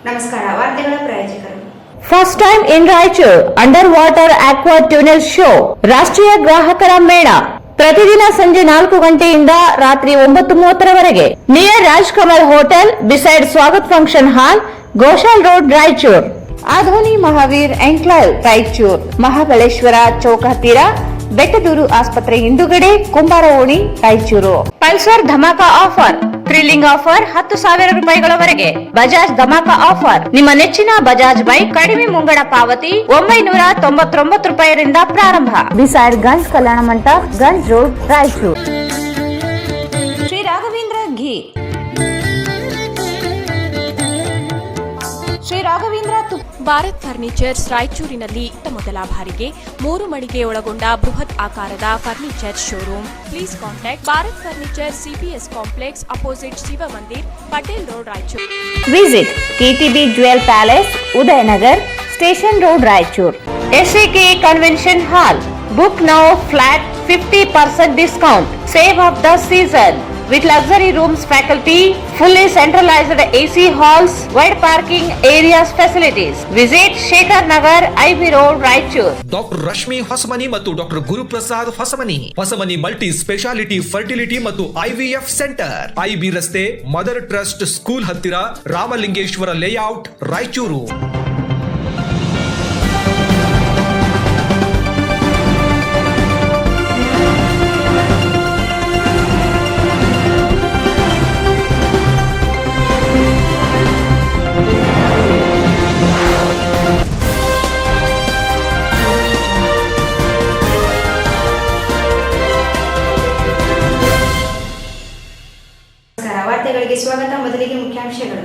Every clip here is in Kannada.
ನಮಸ್ಕಾರ. ವಾರ್ತೆಗಳ ಪ್ರಾಯೋಜಕರು. First time in Raichur under water aqua tunnel show ರಾಷ್ಟ್ರೀಯ ಗ್ರಾಹಕರ ಮೇಳ ಪ್ರತಿದಿನ ಸಂಜೆ 4 ಗಂಟೆಯಿಂದ ರಾತ್ರಿ 9:30 near Raj Kamal hotel beside Swagat function hall, Goshal road, Raichur. Adoni Mahavir enclave Raichur, Mahabaleshwar ಚೌಕ ಹತ್ತಿರ, ಬೆಟ್ಟದೂರು ಆಸ್ಪತ್ರೆ ಹಿಂದುಗಡೆ, ಕುಂಬಾರ ಓಣಿ, ರಾಯಚೂರು. ಪಲ್ಸರ್ ಧಮಾಕ ಆಫರ್, ಥ್ರಿಲ್ಲಿಂಗ್ ಆಫರ್ 10,000 ರೂಪಾಯಿಗಳವರೆಗೆ. ಬಜಾಜ್ ಧಮಾಕ ಆಫರ್, ನಿಮ್ಮ ನೆಚ್ಚಿನ ಬಜಾಜ್ ಬೈಕ್ ಕಡಿಮೆ ಮುಂಗಡ ಪಾವತಿ 999 ರೂಪಾಯಿರಿಂದ ಪ್ರಾರಂಭ. Beside Ganj Kalyana Mantapa, Ganj road, Raichur. ಶ್ರೀ ರಾಘವೇಂದ್ರ ಘೀ, ಶ್ರೀ ರಾಘವೇಂದ್ರ ಭಾರತ್ ಫರ್ನಿಚರ್ಸ್ ರಾಯಚೂರಿನಲ್ಲಿ ಮೊದಲ ಬಾರಿಗೆ 3 ಮಳಿಗೆ ಒಳಗೊಂಡ ಬೃಹತ್ ಆಕಾರದ furniture showroom. Please contact Bharat furniture, CPS complex, opposite Shiva Mandir, Patel road, Raichur. Visit KTB jewel palace, Udayanagar, station road, Raichur. SAK convention hall, book now, flat 50% discount. Save of the season with luxury rooms, faculty, fully centralized AC halls, wide parking areas, facilities. Visit Shekhar Nagar, IB Road, Raichur. Doctor Rashmi Hosamani ಮತ್ತು doctor Guruprasad Hosamani multi speciality fertility ಮತ್ತು IVF ಸೆಂಟರ್, IB ರಸ್ತೆ, ಮದರ್ ಟ್ರಸ್ಟ್ ಸ್ಕೂಲ್ ಹತ್ತಿರ, ರಾಮಲಿಂಗೇಶ್ವರ ಲೇಔಟ್, ರಾಯಚೂರು. ವಾರ್ತೆಗಳಿಗೆ ಸ್ವಾಗತ. ಮೊದಲಿಗೆ ಮುಖ್ಯಾಂಶಗಳು.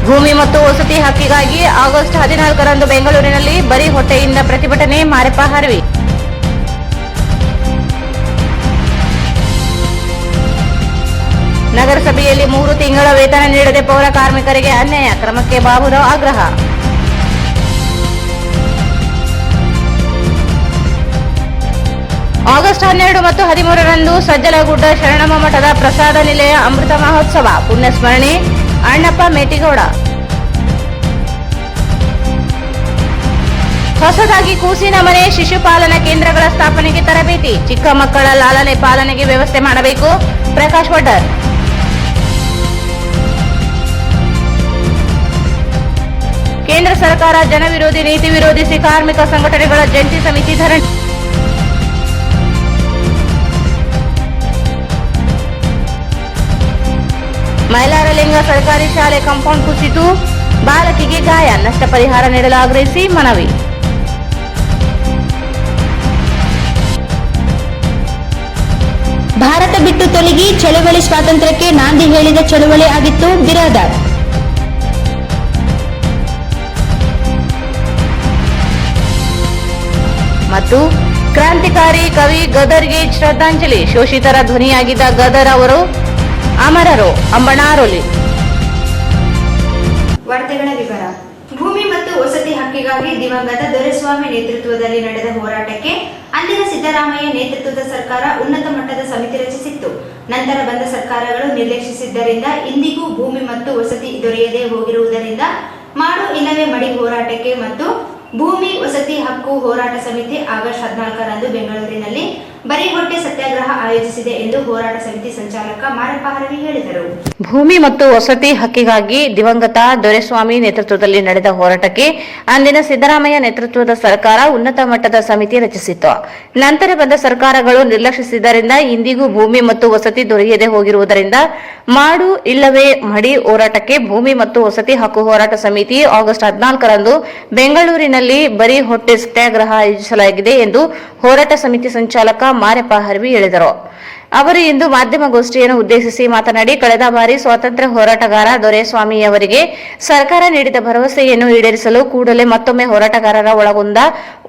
ಭೂಮಿ ಮತ್ತು ವಸತಿ ಹಕ್ಕಿಗಾಗಿ ಆಗಸ್ಟ್ 14ರಂದು ಬೆಂಗಳೂರಿನಲ್ಲಿ ಬರೀ ಹೊಟ್ಟೆಯಿಂದ ಪ್ರತಿಭಟನೆ, ಮಾರೆಪ್ಪ ಹರವಿ. ನಗರಸಭೆಯಲ್ಲಿ 3 ತಿಂಗಳ ವೇತನ ನೀಡದೆ ಪೌರ ಕಾರ್ಮಿಕರಿಗೆ ಅನ್ಯಾಯ, ಕ್ರಮಕ್ಕೆ ಬಾಬುರಾವ್ ಆಗ್ರಹ. ಆಗಸ್ಟ್ 12 ಮತ್ತು 13ರಂದು ಸಜ್ಜಲಗುಡ್ಡ ಶರಣಮ್ಮ ಮಠದ ಪ್ರಸಾದ ನಿಲಯ ಅಮೃತ ಮಹೋತ್ಸವ, ಪುಣ್ಯಸ್ಮರಣೆ ಅಣ್ಣಪ್ಪ ಮೇಟಿಗೌಡ. ಹೊಸದಾಗಿ ಕೂಸಿನ ಮನೆ, ಶಿಶುಪಾಲನಾ ಕೇಂದ್ರಗಳ ಸ್ಥಾಪನೆಗೆ ತರಬೇತಿ, ಚಿಕ್ಕ ಮಕ್ಕಳ ಲಾಲನೆ ಪಾಲನೆಗೆ ವ್ಯವಸ್ಥೆ ಮಾಡಬೇಕು, ಪ್ರಕಾಶ್ ವಡ್ಡರ್. ಕೇಂದ್ರ ಸರ್ಕಾರ ಜನವಿರೋಧಿ ನೀತಿ ವಿರೋಧಿಸಿ ಕಾರ್ಮಿಕ ಸಂಘಟನೆಗಳ ಜಂಟಿ ಸಮಿತಿ ಧರಣಿ. ಮೈಲಾರಲಿಂಗ ಸರ್ಕಾರಿ ಶಾಲೆ ಕಾಂಪೌಂಡ್ ಕುಸಿತು, ಬಾಲಕಿಗೆ ಗಾಯ, ನಷ್ಟ ಪರಿಹಾರ ನೀಡಲು ಆಗ್ರಹಿಸಿ ಮನವಿ. ಭಾರತ ಬಿಟ್ಟು ತೊಲಗಿ, ಚಳವಳಿ ಸ್ವಾತಂತ್ರ್ಯಕ್ಕೆ ನಾಂದಿ ಹೇಳಿದ ಚಳವಳಿ ಆಗಿತ್ತು ಬಿರಾದಾರ್. ಮತ್ತು ಕ್ರಾಂತಿಕಾರಿ ಕವಿ ಗದರ್ಗೆ ಶ್ರದ್ಧಾಂಜಲಿ, ಶೋಷಿತರ ಧ್ವನಿಯಾಗಿದ್ದ ಗದರ್ ಅವರು ಅಮರರು, ಅಂಬಣಾರೋಲಿ. ವಾರ್ತೆಗಳ ವಿವರ. ಭೂಮಿ ಮತ್ತು ವಸತಿ ಹಕ್ಕಿಗಾಗಿ ದಿವಂಗತ ದೊರೆಸ್ವಾಮಿ ನೇತೃತ್ವದಲ್ಲಿ ನಡೆದ ಹೋರಾಟಕ್ಕೆ ಅಂದಿನ ಸಿದ್ದರಾಮಯ್ಯ ನೇತೃತ್ವದ ಸರ್ಕಾರ ಉನ್ನತ ಮಟ್ಟದ ಸಮಿತಿ ರಚಿಸಿತ್ತು. ನಂತರ ಬಂದ ಸರ್ಕಾರಗಳು ನಿರ್ಲಕ್ಷಿಸಿದ್ದರಿಂದ ಇಂದಿಗೂ ಭೂಮಿ ಮತ್ತು ವಸತಿ ದೊರೆಯದೇ ಹೋಗಿರುವುದರಿಂದ ಮಾಡು ಇಲ್ಲವೇ ಮಡಿ ಹೋರಾಟಕ್ಕೆ ಮತ್ತು ಭೂಮಿ ವಸತಿ ಹಕ್ಕು ಹೋರಾಟ ಸಮಿತಿ ಆಗಸ್ಟ್ 14ರಂದು ಬೆಂಗಳೂರಿನಲ್ಲಿ ಬರೀ ಹೊಟ್ಟೆ ಸತ್ಯಾಗ್ರಹ ಆಯೋಜಿಸಿದೆ ಎಂದು ಹೋರಾಟ ಸಮಿತಿ ಸಂಚಾಲಕ ಮಾರಪ್ಪ ಹರವಿ ಹೇಳಿದರು. ಭೂಮಿ ಮತ್ತು ವಸತಿ ಹಕ್ಕಿಗಾಗಿ ದಿವಂಗತ ದೊರೆಸ್ವಾಮಿ ನೇತೃತ್ವದಲ್ಲಿ ನಡೆದ ಹೋರಾಟಕ್ಕೆ ಅಂದಿನ ಸಿದ್ದರಾಮಯ್ಯ ನೇತೃತ್ವದ ಸರ್ಕಾರ ಉನ್ನತ ಮಟ್ಟದ ಸಮಿತಿ ರಚಿಸಿತ್ತು. ನಂತರ ಬಂದ ಸರ್ಕಾರಗಳು ನಿರ್ಲಕ್ಷಿಸಿದ್ದರಿಂದ ಇಂದಿಗೂ ಭೂಮಿ ಮತ್ತು ವಸತಿ ದೊರೆಯದೆ ಹೋಗಿರುವುದರಿಂದ ಮಾಡು ಇಲ್ಲವೇ ಮಡಿ ಹೋರಾಟಕ್ಕೆ ಭೂಮಿ ಮತ್ತು ವಸತಿ ಹಕ್ಕು ಹೋರಾಟ ಸಮಿತಿ ಆಗಸ್ಟ್ 14ರಂದು ಬೆಂಗಳೂರಿನಲ್ಲಿ ಬರೀ ಹೊಟ್ಟೆ ಸತ್ಯಾಗ್ರಹ ಆಯೋಜಿಸಲಾಗಿದೆ ಎಂದು ಹೋರಾಟ ಸಮಿತಿ ಸಂಚಾಲಕ ಮಾರಪ್ಪ ಹರವಿ ಹೇಳಿದರು. ಅವರು ಇಂದು ಮಾಧ್ಯಮಗೋಷ್ಠಿಯನ್ನು ಉದ್ದೇಶಿಸಿ ಮಾತನಾಡಿ, ಕಳೆದ ಬಾರಿ ಸ್ವಾತಂತ್ರ್ಯ ಹೋರಾಟಗಾರ ದೊರೆಸ್ವಾಮಿಯವರಿಗೆ ಸರ್ಕಾರ ನೀಡಿದ ಭರವಸೆಯನ್ನು ಈಡೇರಿಸಲು ಕೂಡಲೇ ಮತ್ತೊಮ್ಮೆ ಹೋರಾಟಗಾರರ ಒಳಗೊಂಡ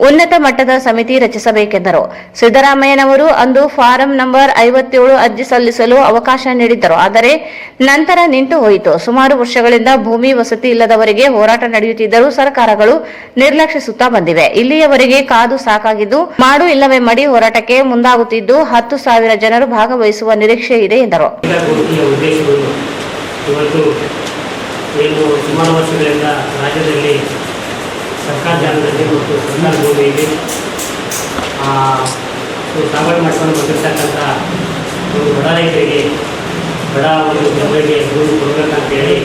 ಉನ್ನತ ಮಟ್ಟದ ಸಮಿತಿ ರಚಿಸಬೇಕೆಂದರು. ಸಿದ್ದರಾಮಯ್ಯನವರು ಅಂದು ಫಾರಂ ನಂಬರ್ 57 ಅರ್ಜಿ ಸಲ್ಲಿಸಲು ಅವಕಾಶ ನೀಡಿದ್ದರು. ಆದರೆ ನಂತರ ನಿಂತು ಹೋಯಿತು. ಸುಮಾರು ವರ್ಷಗಳಿಂದ ಭೂಮಿ ವಸತಿ ಇಲ್ಲದವರಿಗೆ ಹೋರಾಟ ನಡೆಯುತ್ತಿದ್ದರೂ ಸರ್ಕಾರಗಳು ನಿರ್ಲಕ್ಷಿಸುತ್ತಾ ಬಂದಿವೆ. ಇಲ್ಲಿಯವರೆಗೆ ಕಾದು ಸಾಕಾಗಿದ್ದು ಮಾಡು ಇಲ್ಲವೇ ಮಡಿ ಹೋರಾಟಕ್ಕೆ ಮುಂದಾಗುತ್ತಿದ್ದು 10,000 ಜನರು ಭಾಗವಹಿಸುವ ನಿರೀಕ್ಷೆ ಇದೆ ಎಂದರು. ಇವತ್ತು ಏನು ಸುಮಾರು ವರ್ಷಗಳಿಂದ ರಾಜ್ಯದಲ್ಲಿ ಸರ್ಕಾರ ಜಾಗದಲ್ಲಿ ಮತ್ತು ಸರ್ಕಾರ ಭೂಮಿಯಲ್ಲಿ ಸಾಗುವಳಿ ಮಾಡ್ಕೊಂಡು ಬಂದಿರ್ತಕ್ಕಂಥ ಒಂದು ಬಡ ರೈತರಿಗೆ ಬಡ ಒಂದು ಜನರಿಗೆ ಭೂಮಿ ಕೊಡಬೇಕಂತೇಳಿ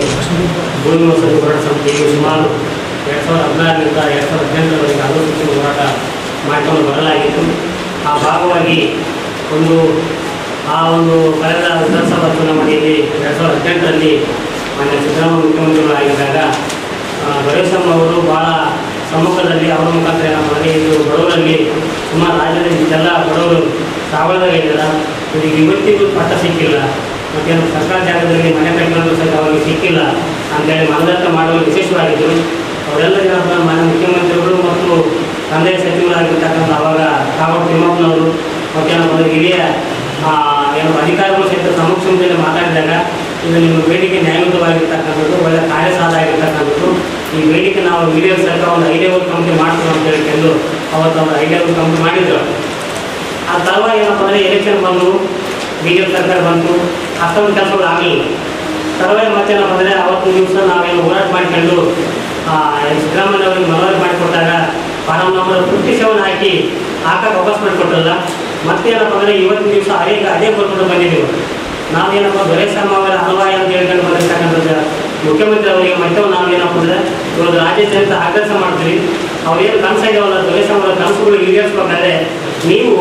ಭೂಮಿ ವಸತಿ ಹೋರಾಟ ಸಮಿತಿಯು ಸುಮಾರು 2016ರಿಂದ 2018ರವರೆಗೆ ಆಲೋಚಿಸಿ ಹೋರಾಟ ಮಾಡಿಕೊಂಡು ಬರಲಾಗಿತ್ತು. ಆ ಭಾಗವಾಗಿ ಒಂದು ಕಳೆದ ವಿಧಾನಸಭಾ ಚುನಾವಣೆಯಲ್ಲಿ 2018ರಲ್ಲಿ ಮಾನ್ಯ ಸಿದ್ದರಾಮಯ್ಯ ಮುಖ್ಯಮಂತ್ರಿಗಳಾಗಿದ್ದಾಗ ದೊರೆಸ್ವಾಮಿ ಅವರು ಭಾಳ ಸಮ್ಮುಖದಲ್ಲಿ ಅವರ ಮುಖಾಂತರ ಇದು ಬಡವರಲ್ಲಿ ಸುಮಾರು ರಾಜ್ಯದ ಇಷ್ಟೆಲ್ಲ ಬಡವರು ಸಾವಯವದಾಗ ಇವರಿಗೆ ಇವತ್ತಿಗೂ ಪಟ್ಟ ಸಿಕ್ಕಿಲ್ಲ, ಮತ್ತೇನು ಸರ್ಕಾರ ಜಾಗದಲ್ಲಿ ಮನೆ ಕಟ್ಟಿಕೊಂಡು ಸಹ ಅವರಿಗೆ ಸಿಕ್ಕಿಲ್ಲ ಅಂತೇಳಿ ಮನದಟ್ಟ ಮಾಡುವ ವಿಶೇಷವಾಗಿದ್ದರು. ಅವರೆಲ್ಲ ಏನಪ್ಪ ಮಾನ್ಯ ಮುಖ್ಯಮಂತ್ರಿಗಳು ಮತ್ತು ಕಂದಾಯ ಸಚಿವರಾಗಿರ್ತಕ್ಕಂಥ ಅವಾಗ ಕಾಗೋಡು ತಿಮ್ಮಪ್ಪನವರು ಮತ್ತೇನಪ್ಪ ಹಿರಿಯ ಅಧಿಕಾರಿಗಳು ಸಹಿತ ಸಮಕ್ಷಮದಲ್ಲಿ ಮಾತಾಡಿದಾಗ ಇದು ನಿಮ್ಮ ಬೇಡಿಕೆ ನ್ಯಾಯಯುತವಾಗಿರ್ತಕ್ಕಂಥದ್ದು, ಒಳ್ಳೆಯ ಕಾರ್ಯಸಾಧ ಆಗಿರ್ತಕ್ಕಂಥದ್ದು. ಈ ಬೇಡಿಕೆ ನಾವು ಹಿರಿಯರ ಸರ್ಕಾರ ಒಂದು 5 ಲೆವೆಲ್ ಕಂಪ್ನಿ ಮಾಡ್ತೀವಿ ಅಂತ ಹೇಳ್ಕೊಂಡು ಅವತ್ತು ಅವರು 5 ಲೆವೆಲ್ ಕಂಪ್ನಿ ಮಾಡಿದ್ರು. ಆ ತರುವ ಏನಪ್ಪ ಅಂದರೆ ಎಲೆಕ್ಷನ್ ಬಂದು BJP ಸರ್ಕಾರ ಬಂತು, ಅಷ್ಟೊಂದು ಕೆಲಸಗಳು ಆಗಲಿಲ್ಲ. ತರುವಾಯ ಮತ್ತೇನಪ್ಪ ಅಂದರೆ ಅವತ್ತು ದಿವಸ ನಾವೇನು ಹೋರಾಟ ಮಾಡಿಕೊಂಡು ಸಿದ್ದರಾಮಯ್ಯ ಅವರಿಗೆ ಮನವರಿಕೆ ಮಾಡಿಕೊಟ್ಟಾಗ ಫಾರಂ ನಂಬರ್ 57 ಹಾಕಿ ಹಾಕಕ್ಕೆ ವಾಪಸ್ ಮಾಡಿಕೊಟ್ಟಲ್ಲ. ಮತ್ತೇನಪ್ಪ ಅಂದರೆ ಇವತ್ತಿನ ದಿವಸ ಅದೇ ಬರ್ಕೊಂಡು ಬಂದಿದ್ದೀವಿ. ನಾವೇನಪ್ಪ ದೊರೆಸ್ವಾಮಿ ಅವರ ಅನ್ವಯ ಅಂತ ಹೇಳ್ಕೊಂಡು ಬಂದಿರ್ತಕ್ಕಂಥದ್ದು ಮುಖ್ಯಮಂತ್ರಿ ಅವರಿಗೆ ಮತ್ತೆ ನಾವೇನಪ್ಪ ಅಂದರೆ ಇವತ್ತು ರಾಜ್ಯಾದ್ಯಂತ ಆಗ್ರಹ ಮಾಡ್ತೀವಿ. ಅವ್ರೇನು ಕನಸಾಗ್ಯಾವಲ್ಲ ದೊರೆಸ್ವಾಮಿ ಅವರ ಕನಸುಗಳು ಈಡೇರಿಸ್ಬೇಕಾದ್ರೆ ನೀವು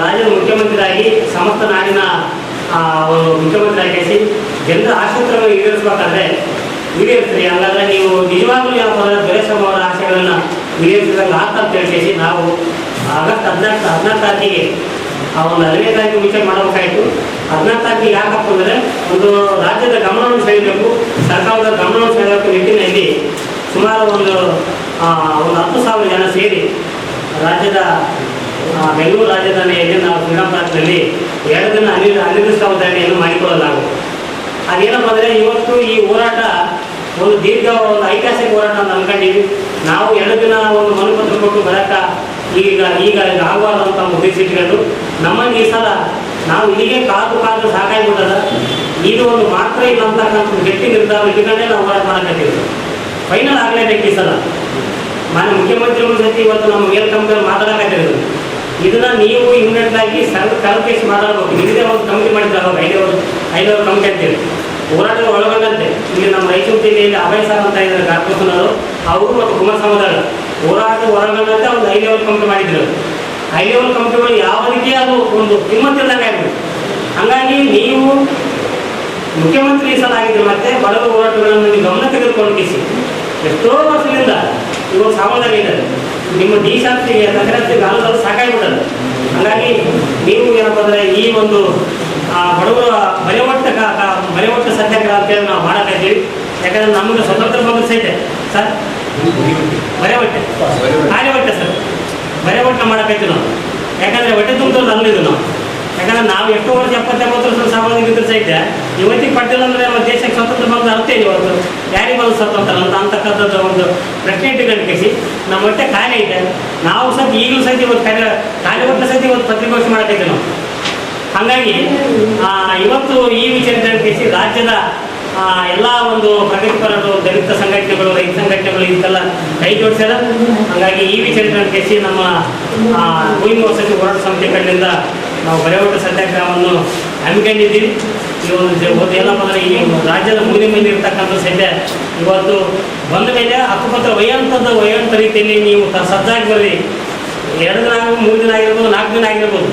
ರಾಜ್ಯದ ಮುಖ್ಯಮಂತ್ರಿಯಾಗಿ ಸಮಸ್ತ ನಾಡಿನ ಮುಖ್ಯಮಂತ್ರಿ ಆಗಿಸಿ ಜನರ ಆಶೋತ್ತರವನ್ನು ಈಡೇರಿಸಬೇಕಾದ್ರೆ ಈಡೇರಿಸ್ರಿ. ಹಂಗಾದ್ರೆ ನೀವು ನಿಜವಾಗ್ಲೂ ಏನಪ್ಪ ಅಂದರೆ ದೊರೆಸ್ವಾಮಿ ಅವರ ಆಶೆಗಳನ್ನು ಈಡೇರಿಸಿದಾಗ ಅಂತ ತಿಳಿಸಿ ನಾವು ಆಗಸ್ಟ್ 14 ತಾರೀಕಿಗೆ ಒಂದು 15 ತಾರೀಕು ವಿಚಾರ ಮಾಡಬೇಕಾಯಿತು. 14 ತಾರೀಕಿಗೆ ಯಾಕಪ್ಪ ಅಂದರೆ ಒಂದು ರಾಜ್ಯದ ಗಮನವನ್ನು ಸೆಳೆಯಬೇಕು, ಸರ್ಕಾರದ ಗಮನವನ್ನು ಸೆಳೆಯಬೇಕು ನಿಟ್ಟಿನಲ್ಲಿ ಸುಮಾರು ಒಂದು 10,000 ಜನ ಸೇರಿ ರಾಜ್ಯದ ಬೆಂಗಳೂರು ರಾಜಧಾನಿಯಲ್ಲಿ ನಾವು ಫ್ರೀಡಂ ಪಾರ್ಕ್ನಲ್ಲಿ 2 ದಿನ ಅನಿರ್ದಿಷ್ಟಾವಧಾನೆಯನ್ನು ಮಾಡಿಕೊಳ್ಳಲಾಗುವುದು. ಅದೇನಪ್ಪ ಅಂದರೆ ಇವತ್ತು ಈ ಹೋರಾಟ ಒಂದು ಒಂದು ಐತಿಹಾಸಿಕ ಹೋರಾಟ ಅಂತ ಅಂದ್ಕೊಂಡಿವಿ. ನಾವು 2 ದಿನ ಒಂದು ಮನುಪತ್ರ ಕೊಟ್ಟು ಬರಕ ಈಗ ಆಗಬಾರ್ದಂತ ಉದ್ದೇಶಿಟ್ಕೊಂಡು ನಮ್ಮನ್ನು ಈ ಸಲ ನಾವು ಇಲ್ಲಿಗೆ ಕಾದು ಸಾಕಾಗಿಬಿಟ್ಟದ. ಇದು ಒಂದು ಮಾತ್ರ ಇಲ್ಲ ಅಂತಕ್ಕಂಥ ಗಟ್ಟಿ ನಿರ್ಧಾರ ಇಟ್ಕೊಂಡೇ ನಾವು ಹೋರಾಟ ಮಾಡಕತ್ತೀವಿ. ಫೈನಲ್ ಆಗಲೇಬೇಕು ಈ ಸಲ. ಮಾನ್ಯ ಮುಖ್ಯಮಂತ್ರಿಗಳ ಜೊತೆ ಇವತ್ತು ನಮ್ಮ ವೆಲ್ಕಮ್ ಮಾತಾಡಕತ್ತಿರೋದು ಇದನ್ನ ನೀವು ಇಮಿಡಿಯೇಟ್ ಆಗಿ ಕಲ್ಪೇಸಿ ಮಾತಾಡಬೇಕು. ನಿಮ್ಮದೇ ಒಂದು ಕಮಿಟಿ ಮಾಡಿದ್ದಾರೆ ಅವಾಗ 5 ಲೆವೆಲ್ ಕಮಿಟಿ ಅಂತೇಳಿ ಹೋರಾಟದ ಒಳಗೊಂಡಂತೆ ಇಲ್ಲಿ ನಮ್ಮ ರಾಯಚೂರು ಜಿಲ್ಲೆಯಲ್ಲಿ ಅಭಯ ಸರ್ ಅಂತ ಇದ್ದಾರೆ ಕಾರ್ಪೊರೇಷನವರು, ಅವರು ಮತ್ತು ಕುಮಾರ್ ಸಮುದಾಯ ಹೋರಾಟದ ಹೊರಗೊಂಡಂತೆ ಒಂದು 5 ಲೆವೆಲ್ ಕಮಿಟಿ ಮಾಡಿದ್ರು. 5 ಲೆವೆಲ್ ಕಮಿಟಿಗಳು ಯಾವುದಕ್ಕೆ ಅದು ಒಂದು ಕಿಮ್ಮತ್ತಿಲ್ಲದಂಗೆ ಆಗಬೇಕು. ಹಾಗಾಗಿ ನೀವು ಮುಖ್ಯಮಂತ್ರಿ ಸಲ ಆಗಿದ್ರು ಮತ್ತೆ ಬಡವರ ಹೋರಾಟಗಳನ್ನು ನೀವು ಗಮನ ತೆಗೆದುಕೊಂಡು ಎಷ್ಟೋ ವರ್ಷದಿಂದ ಇವಾಗ ಸಾಮಾನ್ಯವಾಗಿದ್ದಾರೆ. ನಿಮ್ಮ ಡಿಶಾಂತಿಗೆ ತಕರಾತಿಗೆ ಆಲೋಚನೆ ಸಾಕಾಗಿಬಿಟ್ಟದು. ಹಾಗಾಗಿ ನೀವು ಏನಪ್ಪ ಅಂದರೆ ಈ ಒಂದು ಬಡವರ ಬರೆವಟ್ಟ ಸತ್ಯಾಗ್ರಹ ಅಂತೇಳಿ ನಾವು ಮಾಡಕ್ಕಾಗ್ತೀವಿ. ಯಾಕಂದರೆ ನಮಗೆ ಸ್ವತಂತ್ರ ಬಂದು ಸಹಿತ ಸರ್ ಬರೆವಟ್ಟೆ ಸರ್ ಬರೆವಟ್ಟ ಮಾಡಕ್ಕಾಯ್ತೀವಿ ನಾವು. ಯಾಕಂದರೆ ಹೊಟ್ಟೆ ತುಂಬಿದವ್ರು ಅಲ್ಲಿದ್ದು ನಾವು. ಯಾಕಂದರೆ ನಾವು ಎಷ್ಟೋ ವರ್ಷ 70-80 ವರ್ಷ ಸಾಮಾನ್ಯವಾಗಿದ್ದರೂ ಸಹಿತ ಇವತ್ತಿಗೆ ಪಟ್ಟಿಲ್ಲ ಅಂದರೆ ನಮ್ಮ ದೇಶಕ್ಕೆ ಸ್ವತಂತ್ರ ಬಂದು ಅರ್ಥ ಇದೆ. ಇವತ್ತು ಯಾರಿಗೆ ಬಂದು ಸ್ವತಂತ್ರ ಅಂತಕ್ಕಂಥದ್ದು ಒಂದು ಪ್ರಶ್ನೆ ಇಟ್ಟುಕೊಂಡಿಸಿ ನಮ್ಮ ಹೊಟ್ಟೆ ಖಾಲಿ ಇದೆ. ನಾವು ಸಹಿತ ಈಗಲೂ ಸಹಿತ ಇವತ್ತು ಖಾಲಿ ಹೊಟ್ಟೆ ಸಹಿತ ಇವತ್ತು ಪತ್ರಿಕೋಷ್ಠಿ ಮಾಡಕೈತೆ ನಾವು. ಹಾಗಾಗಿ ಇವತ್ತು ಈ ವಿಚಾರದಲ್ಲಿ ರಾಜ್ಯದ ಎಲ್ಲ ಒಂದು ಪ್ರಗತಿಪರರು, ದಲಿತ ಸಂಘಟನೆಗಳು, ರೈತ ಸಂಘಟನೆಗಳು ಇದಕ್ಕೆಲ್ಲ ಕೈ ಜೋಡಿಸ್ಯಾರ. ಹಾಗಾಗಿ ಈ ವಿಚಾರದಲ್ಲಿ ನಮ್ಮ ಭೂಮಿ ವಸತಿ ಹೋರಾಟ ಸಮಿತಿ ಕಡೆಯಿಂದ ನಾವು ಬರೆವಟ್ಟ ಸತ್ಯಾಗ್ರಹವನ್ನು ಹಮ್ಮಿಕೊಂಡಿದ್ದೀವಿ. ಈ ಒಂದು ಏನಪ್ಪ ಅಂದರೆ ಈ ರಾಜ್ಯದ ಮುಂದೆ ಇರ್ತಕ್ಕಂಥ ಸದ್ಯ ಇವತ್ತು ಬಂದ ಮೇಲೆ ಹಕ್ಕುಪತ್ರ ವೈಯಂತ ರೀತಿಯಲ್ಲಿ ನೀವು ಸಜ್ಜಾಗಿ ಬರ್ರಿ. 2 ದಿನ 3 ದಿನ ಆಗಿರ್ಬೋದು, 4 ದಿನ ಆಗಿರ್ಬೋದು,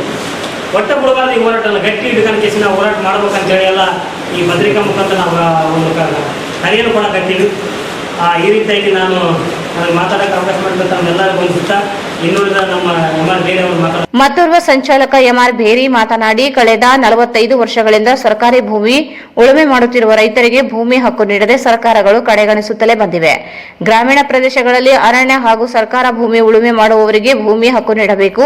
ಒಟ್ಟ ಬಿಡಬಾರ್ದು ಈ ಹೋರಾಟನ ಗಟ್ಟಿ ಹಿಡ್ಕೊಂಡು ನಾವು ಹೋರಾಟ ಮಾಡ್ಬೇಕಂತೇಳಿ ಎಲ್ಲ ಈ ಪತ್ರಿಕಾ ಮುಖಾಂತರ ನಾವು ಒಂದು ಕರೆಯನ್ನು ಕೊಡಕತ್ತೀವಿ. ಈ ರೀತಿಯಾಗಿ ನಾನು ಮಾತಾಡೋಕೆ ಅವಕಾಶ ಮಾಡಬೇಕು ನಮ್ಮೆಲ್ಲರಿಗೂ ಅನಿಸುತ್ತಾ ಇನ್ನುಳಿದ ನಮ್ಮ MR ಬೇರೆ ಅವರು ಮಾತಾಡ. ಮತ್ತೋರ್ವ ಸಂಚಾಲಕ MR ಬೇರಿ ಮಾತನಾಡಿ, ಕಳೆದ 45 ವರ್ಷಗಳಿಂದ ಸರ್ಕಾರಿ ಭೂಮಿ ಉಳುಮೆ ಮಾಡುತ್ತಿರುವ ರೈತರಿಗೆ ಭೂಮಿ ಹಕ್ಕು ನೀಡದೆ ಸರ್ಕಾರಗಳು ಕಡೆಗಣಿಸುತ್ತಲೇ ಬಂದಿವೆ. ಗ್ರಾಮೀಣ ಪ್ರದೇಶಗಳಲ್ಲಿ ಅರಣ್ಯ ಹಾಗೂ ಸರ್ಕಾರ ಭೂಮಿ ಉಳುಮೆ ಮಾಡುವವರಿಗೆ ಭೂಮಿ ಹಕ್ಕು ನೀಡಬೇಕು.